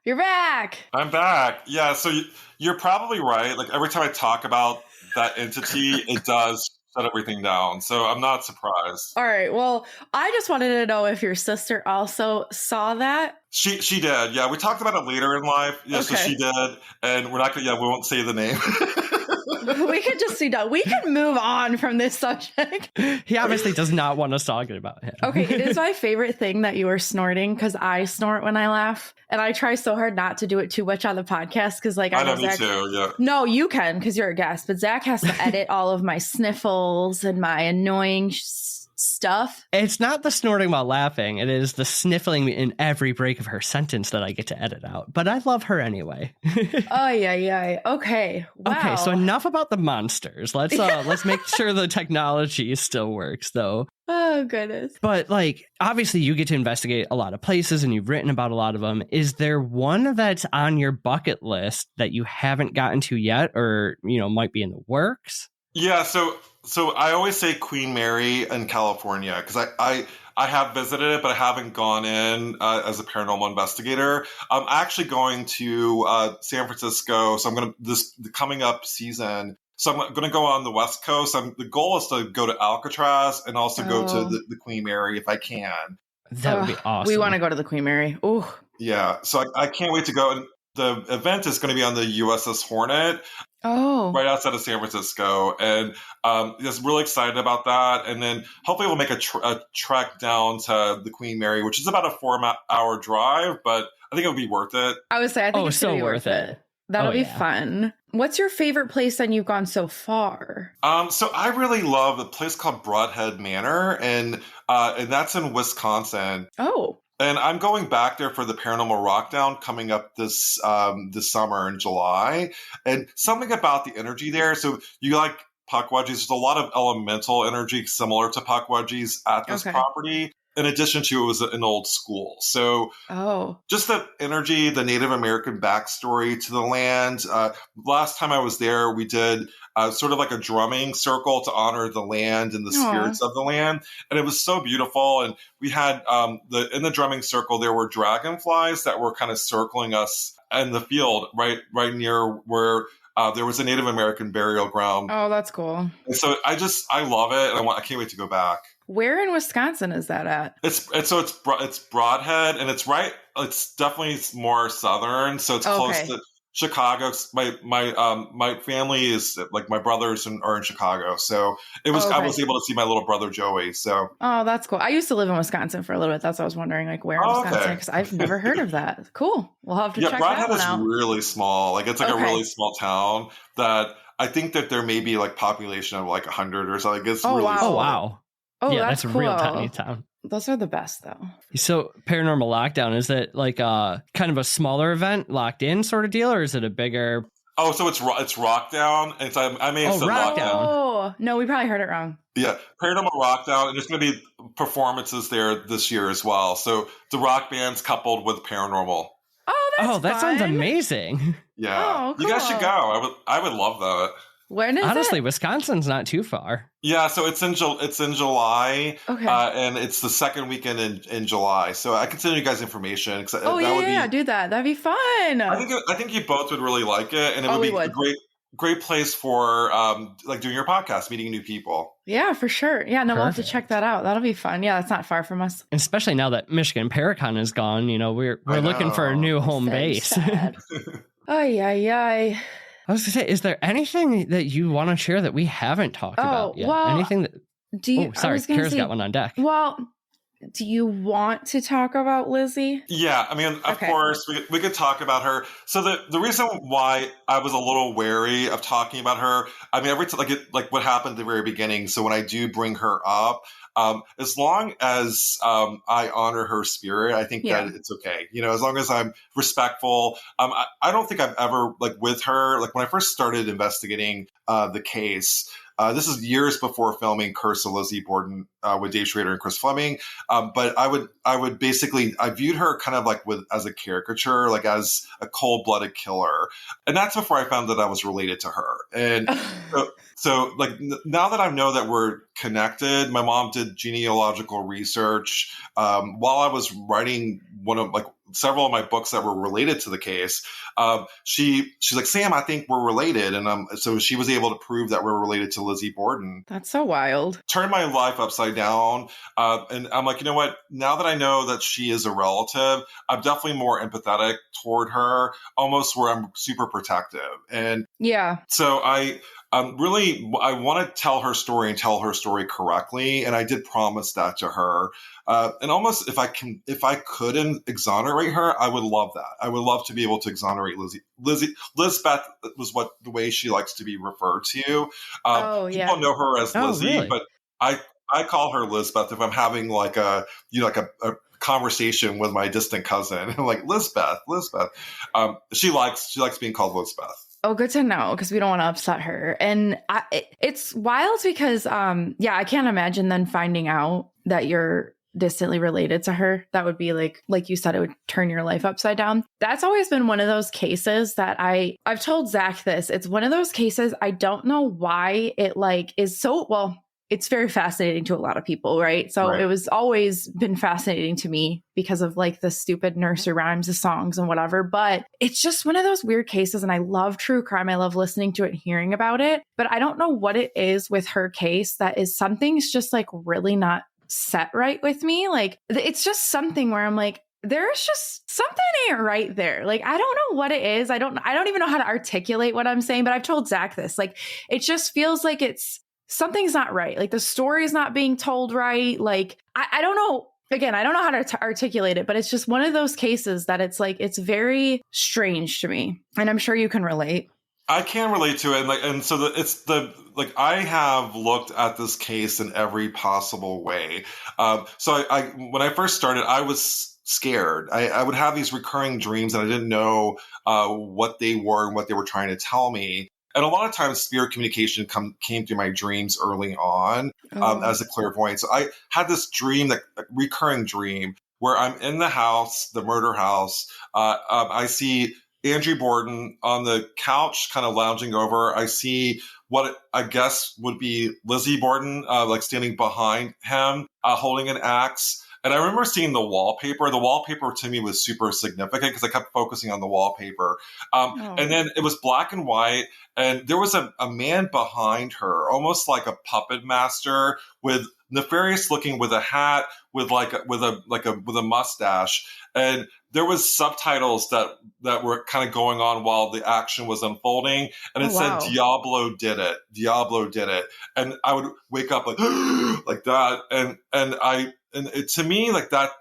You're back. I'm back. Yeah, so you're probably right. Like every time I talk about that entity, it does shut everything down. So I'm not surprised. All right. Well, I just wanted to know if your sister also saw that. She did. Yeah, we talked about it later in life. Yeah, okay. So she did, and we're not gonna. Yeah, we won't say the name. We could just see that. We can move on from this subject. He obviously does not want us talking about him. Okay, it is my favorite thing that you were snorting, because I snort when I laugh, and I try so hard not to do it too much on the podcast because, like, I know Zach, me too. Yeah. No, you can because you're a guest, but Zach has to edit all of my sniffles and my annoying stuff. It's not the snorting while laughing. It is the sniffling in every break of her sentence that I get to edit out. But I love her anyway. Oh yeah. Okay. Wow. Okay. So enough about the monsters. Let's make sure the technology still works, though. Oh goodness. But like, obviously, you get to investigate a lot of places, and you've written about a lot of them. Is there one that's on your bucket list that you haven't gotten to yet, or might be in the works? Yeah. So I always say Queen Mary in California because I have visited it, but I haven't gone in as a paranormal investigator. I'm actually going to San Francisco, so I'm going to the coming up season. So I'm going to go on the West Coast. The goal is to go to Alcatraz and also go to the Queen Mary if I can. That would be awesome. We want to go to the Queen Mary. Ooh. Yeah. So I can't wait to go. And the event is going to be on the USS Hornet. Oh. Right outside of San Francisco. And just really excited about that. And then hopefully we'll make a trek down to the Queen Mary, which is about a 4-hour drive, but I think it would be worth it. I would say, I think it's so worth it. That'll be fun. What's your favorite place that you've gone so far? So I really love a place called Broadhead Manor, and that's in Wisconsin. Oh. And I'm going back there for the Paranormal Rockdown coming up this summer in July. And something about the energy there. So you Pukwudgies. There's a lot of elemental energy similar to Pukwudgies at this property. In addition to, it was an old school. So just the energy, the Native American backstory to the land. Last time I was there, we did sort of like a drumming circle to honor the land and the spirits of the land. And it was so beautiful. And we had in the drumming circle, there were dragonflies that were kind of circling us in the field right near where there was a Native American burial ground. Oh, that's cool. And so I love it. And I can't wait to go back. Where in Wisconsin is that at? It's Broadhead, and it's definitely more southern, so it's close to Chicago. My family is like my brothers are in Chicago, so it was I was able to see my little brother Joey. So that's cool. I used to live in Wisconsin for a little bit. That's what I was wondering, like where in Wisconsin, because I've never heard of that. Cool. We'll have to check that one out. Broadhead is really small. Like it's like a really small town that I think that there may be like population of like 100 or something. It's really small. Oh wow. Oh, yeah, that's a cool. real tiny town. Those are the best, though. So, Paranormal Lockdown, is it like kind of a smaller event, locked in sort of deal, or is it a bigger? Oh, so it's Rockdown. I may have said Lockdown. Oh, no, we probably heard it wrong. Yeah, Paranormal Rockdown, and there's going to be performances there this year as well. So the rock band's coupled with paranormal. Oh, that sounds amazing. Yeah, cool. You guys should go. I would love that. When is Honestly, it? Wisconsin's not too far. Yeah, so it's in July, okay, and it's the second weekend in July. So I can send you guys information. Do that. That'd be fun. I think you both would really like it, and it would be a great place for like doing your podcast, meeting new people. Yeah, for sure. Yeah, no, we'll have to check that out. That'll be fun. Yeah, it's not far from us. And especially now that Michigan Paracon is gone, we're looking for a new home base. Ay. I was going to say, is there anything that you want to share that we haven't talked about yet? Well, anything that... sorry, Kara's got one on deck. Well, do you want to talk about Lizzie? Yeah, I mean, of course, we could talk about her. So the reason why I was a little wary of talking about her, I mean, every time, like what happened at the very beginning. So when I do bring her up, as long as I honor her spirit, I think that it's okay. As long as I'm respectful. I don't think I've ever, like with her, like when I first started investigating the case, this is years before filming Curse of Lizzie Borden with Dave Schrader and Chris Fleming. But I would basically, I viewed her kind of like as a caricature, like as a cold-blooded killer. And that's before I found that I was related to her. And so like now that I know that we're connected, my mom did genealogical research while I was writing several of my books that were related to the case. She's like, Sam, I think we're related. And so she was able to prove that we're related to Lizzie Borden. That's so wild. Turned my life upside down. And I'm like, you know what? Now that I know that she is a relative, I'm definitely more empathetic toward her, almost where I'm super protective. And so I want to tell her story and tell her story correctly. And I did promise that to her. And almost if I could exonerate her, I would love that. I would love to be able to exonerate Lizzie. Lizbeth was the way she likes to be referred to. People know her as Lizzie, really? But I call her Lizbeth if I'm having like a conversation with my distant cousin. I'm like, Lizbeth. She likes being called Lizbeth. Oh, good to know, because we don't want to upset her. And it's wild because, I can't imagine then finding out that you're distantly related to her. That would be like you said, it would turn your life upside down. That's always been one of those cases that I've told Zach this. It's one of those cases, I don't know why it is so, well, it's very fascinating to a lot of people, right? So It was always been fascinating to me because of like the stupid nursery rhymes, the songs and whatever. But it's just one of those weird cases. And I love true crime. I love listening to it and hearing about it. But I don't know what it is with her case that is something's just like really not set right with me. Like it's just something where I'm like, there's just something ain't right there. Like, I don't know what it is. I don't even know how to articulate what I'm saying, but I've told Zach this. Like, it just feels like something's not right. Like the story's not being told right. Like, I don't know. Again, I don't know how to articulate it, but it's just one of those cases that it's like, it's very strange to me. And I'm sure you can relate. I can relate to it. I have looked at this case in every possible way. So when I first started, I was scared. I would have these recurring dreams and I didn't know what they were and what they were trying to tell me. And a lot of times spirit communication came through my dreams early on as a clairvoyant. So I had this dream, a recurring dream, where I'm in the house, the murder house. I see Andrew Borden on the couch, kind of lounging over. I see what I guess would be Lizzie Borden, like standing behind him, holding an axe. And I remember seeing the wallpaper. The wallpaper to me was super significant because I kept focusing on the wallpaper. And then it was black and white, and there was a man behind her, almost like a puppet master, with nefarious looking, with a hat, with a mustache. And there was subtitles that were kind of going on while the action was unfolding, and it said "Diablo did it, Diablo did it," and I would wake up like like that, and it, to me, like that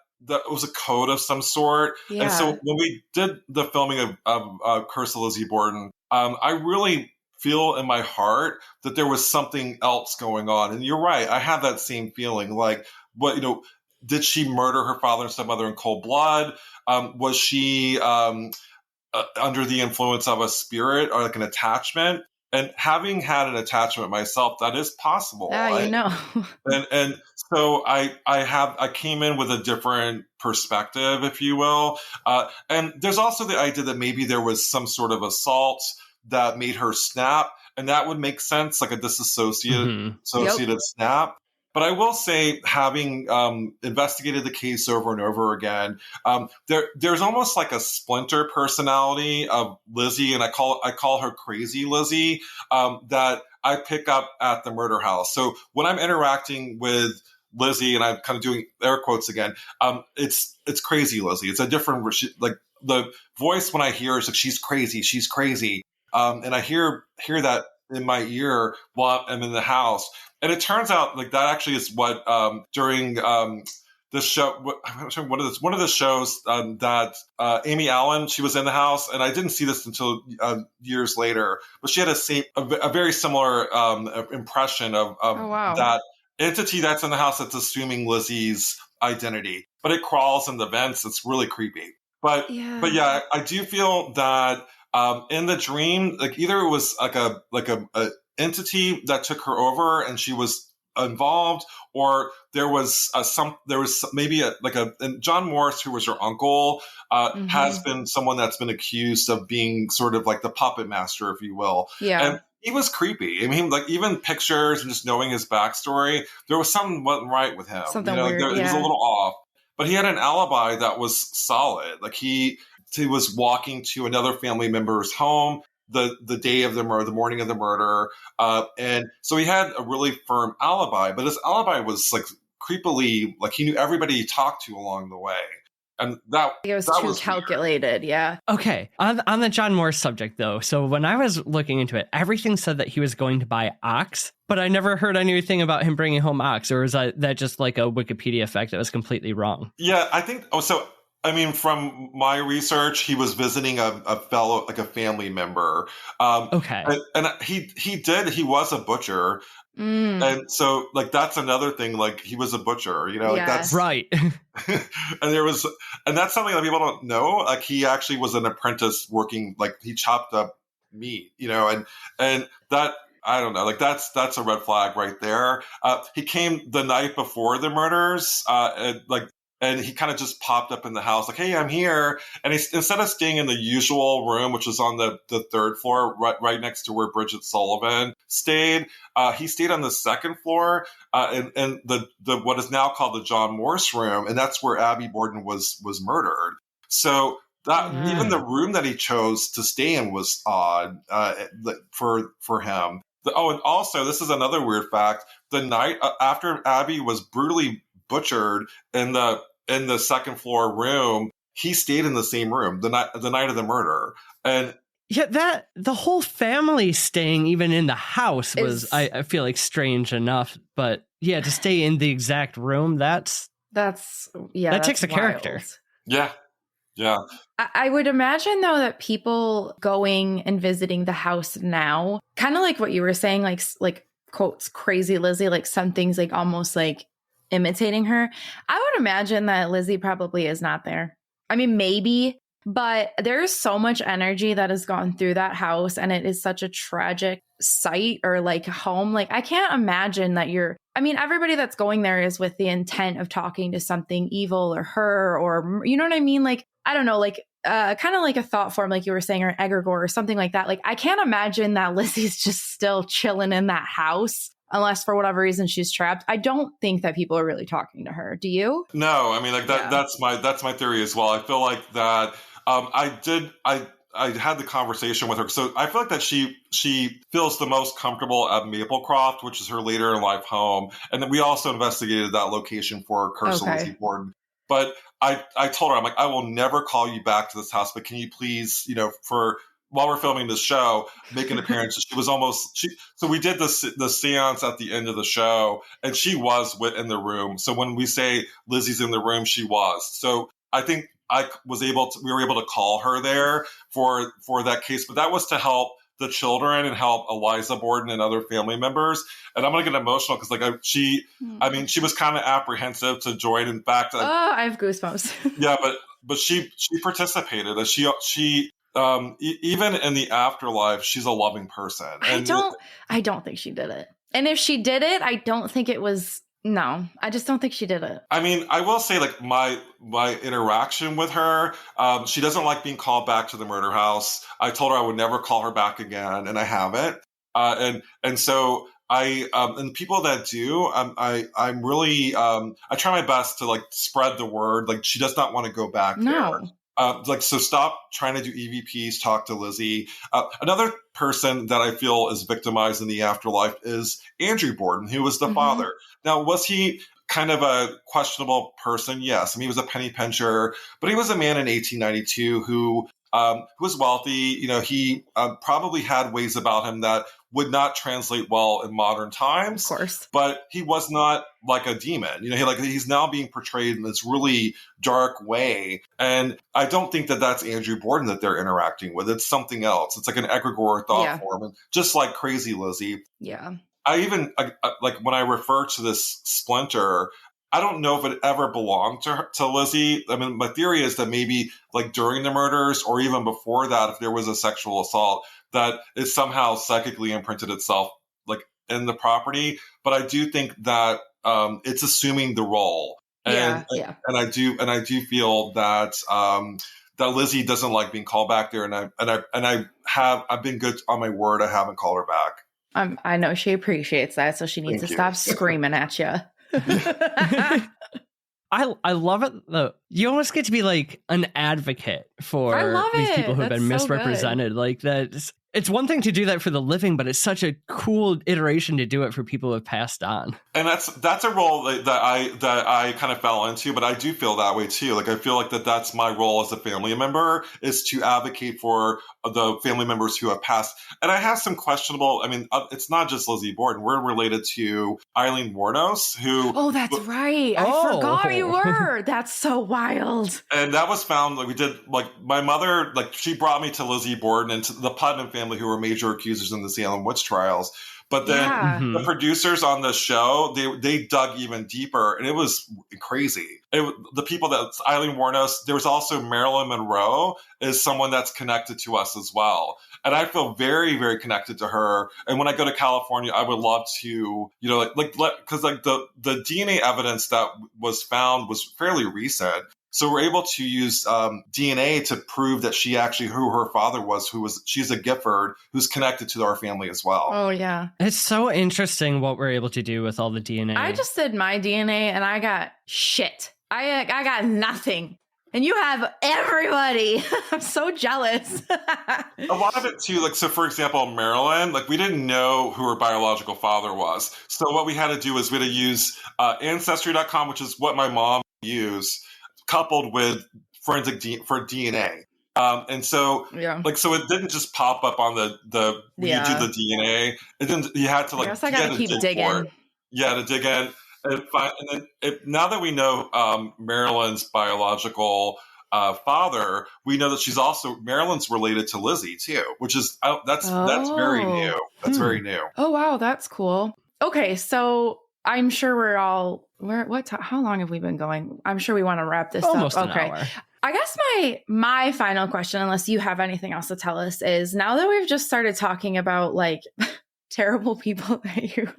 was a code of some sort. Yeah. And so when we did the filming of Curse of Lizzie Borden, I really feel in my heart that there was something else going on. And you're right, I have that same feeling. Like, did she murder her father and stepmother in cold blood? Was she under the influence of a spirit or like an attachment? And having had an attachment myself, that is possible. And so I came in with a different perspective, if you will. And there's also the idea that maybe there was some sort of assault that made her snap, and that would make sense, like a associated snap. But I will say, having investigated the case over and over again, there's almost like a splinter personality of Lizzie, and I call her Crazy Lizzie, that I pick up at the murder house. So when I'm interacting with Lizzie, and I'm kind of doing air quotes again, it's Crazy Lizzie. It's a different, like the voice when I hear is like, she's crazy, and I hear that in my ear while I'm in the house. And it turns out like that actually is what during this show, one of the shows that Amy Allen, she was in the house, and I didn't see this until years later, but she had a very similar impression of that entity that's in the house that's assuming Lizzie's identity, but it crawls in the vents. It's really creepy. But yeah, I do feel that in the dream, like either it was like a entity that took her over and she was involved, or there was maybe and John Morris, who was her uncle, has been someone that's been accused of being sort of like the puppet master, if you will. Yeah. And he was creepy. I mean, like even pictures and just knowing his backstory, there was something wasn't right with him. Something weird, it was a little off. But he had an alibi that was solid. Like he was walking to another family member's home the day of the murder, the morning of the murder. And so he had a really firm alibi, but his alibi was like creepily, like he knew everybody he talked to along the way. And it was too calculated. Weird. Yeah. Okay. On the John Morris subject though. So when I was looking into it, everything said that he was going to buy ox, but I never heard anything about him bringing home ox, or is that just like a Wikipedia fact that was completely wrong? Yeah, I think, from my research, he was visiting a fellow, like a family member. Okay. And he was a butcher. And so like, that's another thing, like he was a butcher, like that's right. and that's something that people don't know. Like he actually was an apprentice working, like he chopped up meat, and that, I don't know, like that's a red flag right there. He came the night before the murders, and he kind of just popped up in the house like, hey, I'm here. And instead of staying in the usual room, which was on the third floor, right next to where Bridget Sullivan stayed, he stayed on the second floor in the what is now called the John Morse room. And that's where Abby Borden was murdered. So that even the room that he chose to stay in was odd for him. And also, this is another weird fact. The night after Abby was brutally butchered in the second floor room, he stayed in the same room the night of the murder. And that the whole family staying even in the house was I feel like strange enough, but yeah, to stay in the exact room, that takes a character. Yeah. I would imagine though that people going and visiting the house now, kind of like what you were saying, like quotes Crazy Lizzie, like some things like almost like imitating her. I would imagine that Lizzie probably is not there. I mean, maybe, But there's so much energy that has gone through that house, and it is such a tragic site or like home. Like, I can't imagine that everybody that's going there is with the intent of talking to something evil or her, or, you know what I mean? Like, I don't know, like, kind of like a thought form, like you were saying, or an egregore or something like that. Like, I can't imagine that Lizzie's just still chilling in that house. Unless for whatever reason she's trapped. I don't think that people are really talking to her. Do you? No, I mean, like that. Yeah. That's my theory as well. I feel like that. I had the conversation with her, so I feel like that she feels the most comfortable at Maplecroft, which is her later in life home, and then we also investigated that location for Curse of Lizzie Borden. But I told her, I'm like, I will never call you back to this house, but can you please, while we're filming this show, make an appearance? So we did the seance at the end of the show, and she was in the room. So when we say Lizzie's in the room, she was. So I think we were able to call her there for that case, but that was to help the children and help Eliza Borden and other family members. And I'm going to get emotional because she was kind of apprehensive to join. In fact, I have goosebumps. Yeah, but she participated. She even in the afterlife, she's a loving person. And I don't think she did it. And if she did it, I don't think it was. No, I just don't think she did it. I mean, I will say, like, my interaction with her, she doesn't like being called back to the murder house. I told her I would never call her back again, and I haven't. And so and people that do, I'm really, I try my best to, like, spread the word. Like, she does not want to go back there. So stop trying to do EVPs, talk to Lizzie. Another person that I feel is victimized in the afterlife is Andrew Borden, who was the father. Now, was he kind of a questionable person? Yes. I mean, he was a penny pincher, but he was a man in 1892 who was wealthy. He probably had ways about him that would not translate well in modern times. Of course. But he was not like a demon. He's now being portrayed in this really dark way. And I don't think that that's Andrew Borden that they're interacting with. It's something else. It's like an egregore thought form. And just like Crazy Lizzie. Yeah. I even, like, when I refer to this splinter, I don't know if it ever belonged to Lizzie. I mean, my theory is that maybe, like, during the murders or even before that, if there was a sexual assault, that it somehow psychically imprinted itself, like, in the property. But I do think that it's assuming the role, and I do feel that that Lizzie doesn't like being called back there, and I've been good on my word. I haven't called her back. I know she appreciates that, so she needs to stop screaming at you. I love it though. You almost get to be like an advocate for these people who have been misrepresented. Like that. It's one thing to do that for the living, but it's such a cool iteration to do it for people who have passed on. And that's a role that I kind of fell into, but I do feel that way too. Like, I feel like that's my role as a family member, is to advocate for the family members who have passed. And I have some questionable, I mean, it's not just Lizzie Borden. We're related to Eileen Wuornos, who... Oh, that's right. I forgot you were. That's so wild. And that was found, like, we did, like, my mother, like, she brought me to Lizzie Borden and to the Putnam family, who were major accusers in the Salem witch trials. But then the producers on the show, they dug even deeper, and it was crazy. The people that Eileen Wuornos, there was also Marilyn Monroe, is someone that's connected to us as well. And I feel very, very connected to her. And when I go to California, I would love to, because the DNA evidence that was found was fairly recent. So we're able to use DNA to prove that who her father was, she's a Gifford who's connected to our family as well. Oh, yeah. It's so interesting what we're able to do with all the DNA. I just did my DNA and I got shit. I got nothing. And you have everybody. I'm so jealous. A lot of it too, like, so for example, Marilyn, like, we didn't know who her biological father was. So what we had to do is we had to use Ancestry.com, which is what my mom used, coupled with forensic for DNA. And so, so it didn't just pop up on the when you do the DNA. It didn't, you had to, like, I guess I got to keep digging. Yeah, to dig in. And then now that we know Marilyn's biological father, we know that Marilyn's related to Lizzie too, which is, that's very new. That's very new. Oh, wow. That's cool. Okay. So I'm sure we're all, how long have we been going? I'm sure we want to wrap this Almost up. An hour. I guess my final question, unless you have anything else to tell us, is now that we've just started talking about like terrible people that you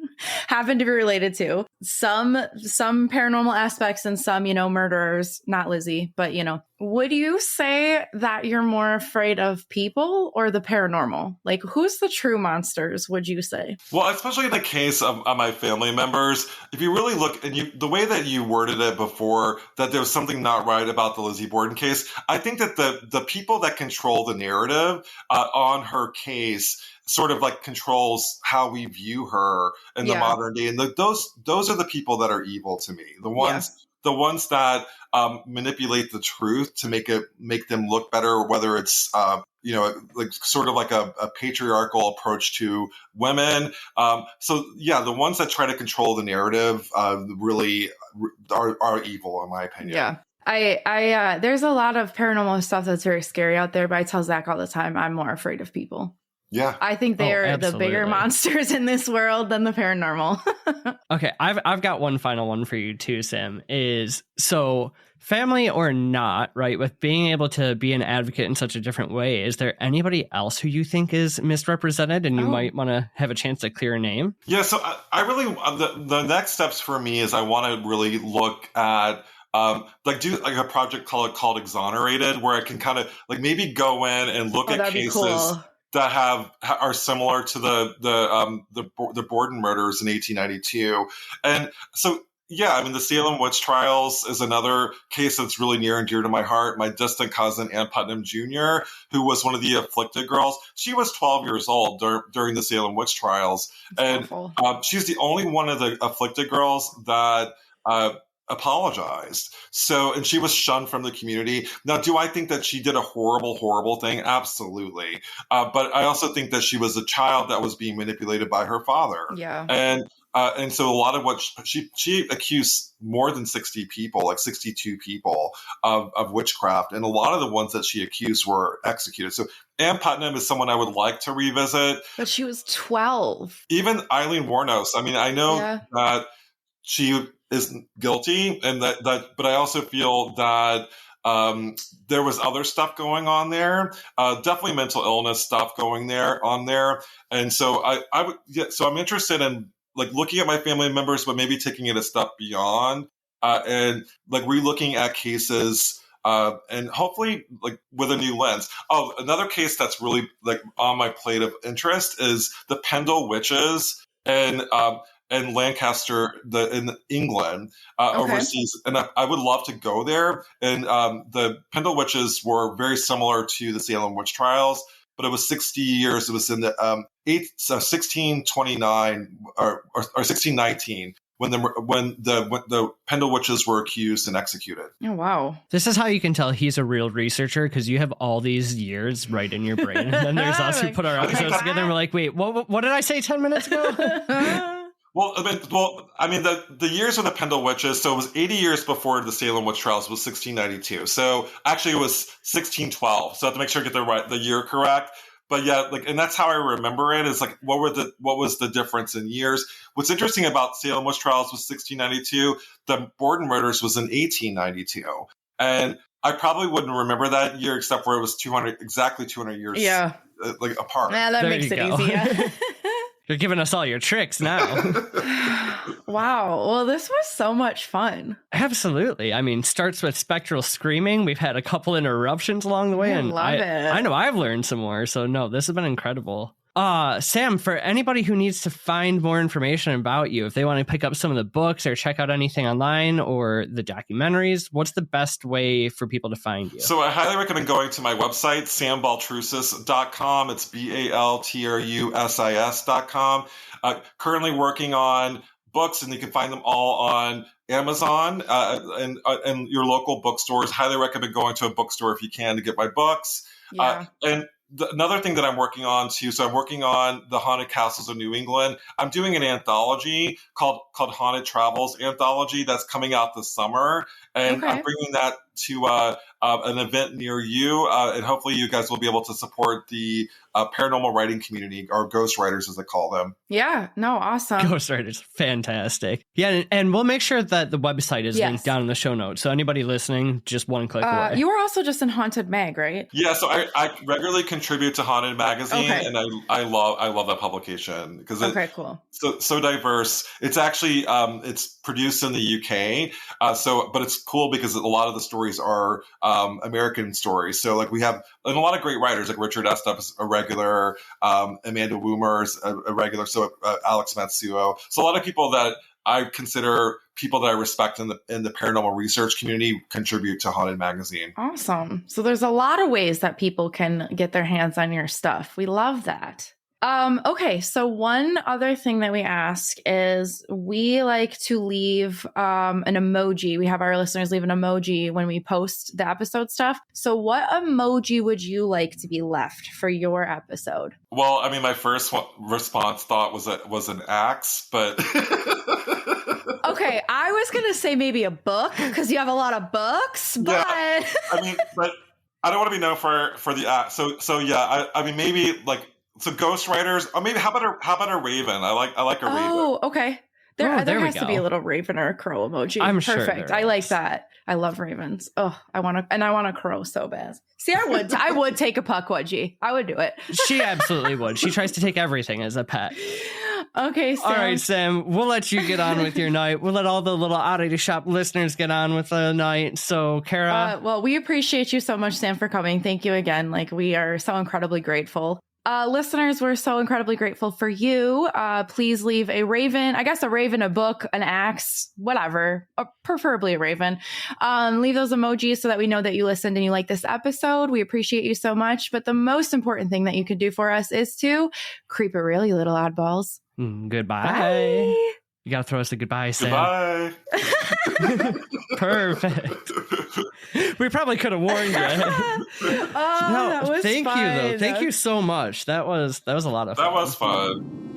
happen to be related to, some paranormal aspects and some, murderers, not Lizzie, but, would you say that you're more afraid of people or the paranormal? Like, who's the true monsters, would you say? Well, especially in the case of my family members, if you really look, and the way that you worded it before, that there was something not right about the Lizzie Borden case, I think that the people that control the narrative on her case sort of like controls how we view her in the modern day. And those are the people that are evil to me. The ones that manipulate the truth to make them look better, whether it's like sort of like a patriarchal approach to women. The ones that try to control the narrative really are evil, in my opinion. Yeah. I there's a lot of paranormal stuff that's very scary out there, but I tell Zach all the time, I'm more afraid of people. Yeah. I think they are the bigger monsters in this world than the paranormal. Okay, I've got one final one for you too, Sam. Is so family or not, right? With being able to be an advocate in such a different way, is there anybody else who you think is misrepresented and you might want to have a chance to clear a name? Yeah, so I really the next steps for me is I want to really look at do like a project called Exonerated, where I can kind of like maybe go in and look at cases that are similar to the Borden murders in 1892. And so, the Salem witch trials is another case that's really near and dear to my heart. My distant cousin, Ann Putnam Jr., who was one of the afflicted girls, she was 12 years old during the Salem witch trials. That's and she's the only one of the afflicted girls that apologized. And she was shunned from the community. Now, do I think that she did a horrible, horrible thing? Absolutely. But I also think that she was a child that was being manipulated by her father. Yeah. And so a lot of what she accused more than 60 people, like 62 people of witchcraft. And a lot of the ones that she accused were executed. So Ann Putnam is someone I would like to revisit. But she was 12. Even Eileen Wuornos. I mean, I know that she is guilty, and but I also feel that there was other stuff going on there, definitely mental illness stuff on there, and so so I'm interested in like looking at my family members, but maybe taking it a step beyond and like relooking at cases. And hopefully, like with a new lens. Oh, another case that's really like on my plate of interest is the Pendle witches and Lancaster, in England, overseas. And I would love to go there. And the Pendle witches were very similar to the Salem witch trials, but it was 60 years. It was in the 1629 or 1619 when the Pendle witches were accused and executed. Oh, wow. This is how you can tell he's a real researcher, because you have all these years right in your brain. And then there's us who put our episodes together and we're like, wait, what did I say 10 minutes ago? Well, the years of the Pendle witches, so it was 80 years before the Salem witch trials, was 1692. So actually it was 1612. So I have to make sure I get the year correct. But and that's how I remember it, is like, what was the difference in years? What's interesting about Salem witch trials was 1692. The Borden murders was in 1892. And I probably wouldn't remember that year, except for it was 200 years apart. Yeah, that makes it easy. Yeah. You're giving us all your tricks now. Wow. Well, this was so much fun. Absolutely. I mean, starts with spectral screaming. We've had a couple interruptions along the way. I love it. I know I've learned some more. So no, this has been incredible. Sam, for anybody who needs to find more information about you, if they want to pick up some of the books or check out anything online or the documentaries, what's the best way for people to find you? So I highly recommend going to my website, sambaltrusis.com. It's BALTRUSIS.com. Currently working on books, and you can find them all on Amazon and your local bookstores. Highly recommend going to a bookstore if you can to get my books. Yeah. Another thing that I'm working on too, so I'm working on the Haunted Castles of New England. I'm doing an anthology called Haunted Travels Anthology that's coming out this summer, and I'm bringing to an event near you, and hopefully you guys will be able to support the paranormal writing community, or ghost writers as they call them. Yeah, no, awesome. Ghost writers, fantastic. Yeah, and we'll make sure that the website is linked down in the show notes. So anybody listening, just one click away. You are also just in Haunted Mag, right? Yeah, so I regularly contribute to Haunted Magazine, and I love that publication because cool. So diverse. It's actually it's produced in the UK, but it's cool because a lot of the stories are American stories. So like we have a lot of great writers, like Richard Estep is a regular, Amanda Woomer's a regular, so Alex Matsuo. So a lot of people that I consider people that I respect in the paranormal research community contribute to Haunted Magazine. Awesome. So there's a lot of ways that people can get their hands on your stuff. We love that. Okay, so one other thing that we ask is we like to leave an emoji. We have our listeners leave an emoji when we post the episode stuff. So what emoji would you like to be left for your episode? Well, I mean, my first response thought was an axe, but... Okay, I was going to say maybe a book because you have a lot of books, but... Yeah, I mean, but I don't want to be known for the axe. So yeah, I mean, maybe like... So ghostwriters, or maybe how about a raven? I like a raven. Oh, okay. There has to be a little raven or a crow emoji. I'm perfect. Sure I like that. I love ravens. Oh, I want a crow so bad. See, I would take a pukwudgie. I would do it. She absolutely would. She tries to take everything as a pet. Okay, Sam. All right, Sam, we'll let you get on with your night. We'll let all the little Oddity Shop listeners get on with the night. So, Kara. Well, we appreciate you so much, Sam, for coming. Thank you again. Like, we are so incredibly grateful. Listeners, we're so incredibly grateful for you. Please leave a raven, a book, an axe, whatever, or preferably a raven. Leave those emojis so that we know that you listened and you like this episode. We appreciate you so much. But the most important thing that you could do for us is to creep a really little oddballs. Goodbye. Bye. You got to throw us a goodbye, Sam. Goodbye. Perfect. We probably could have warned you. That was thank fun. you, though. Thank you so much. That was a lot of fun. That was fun.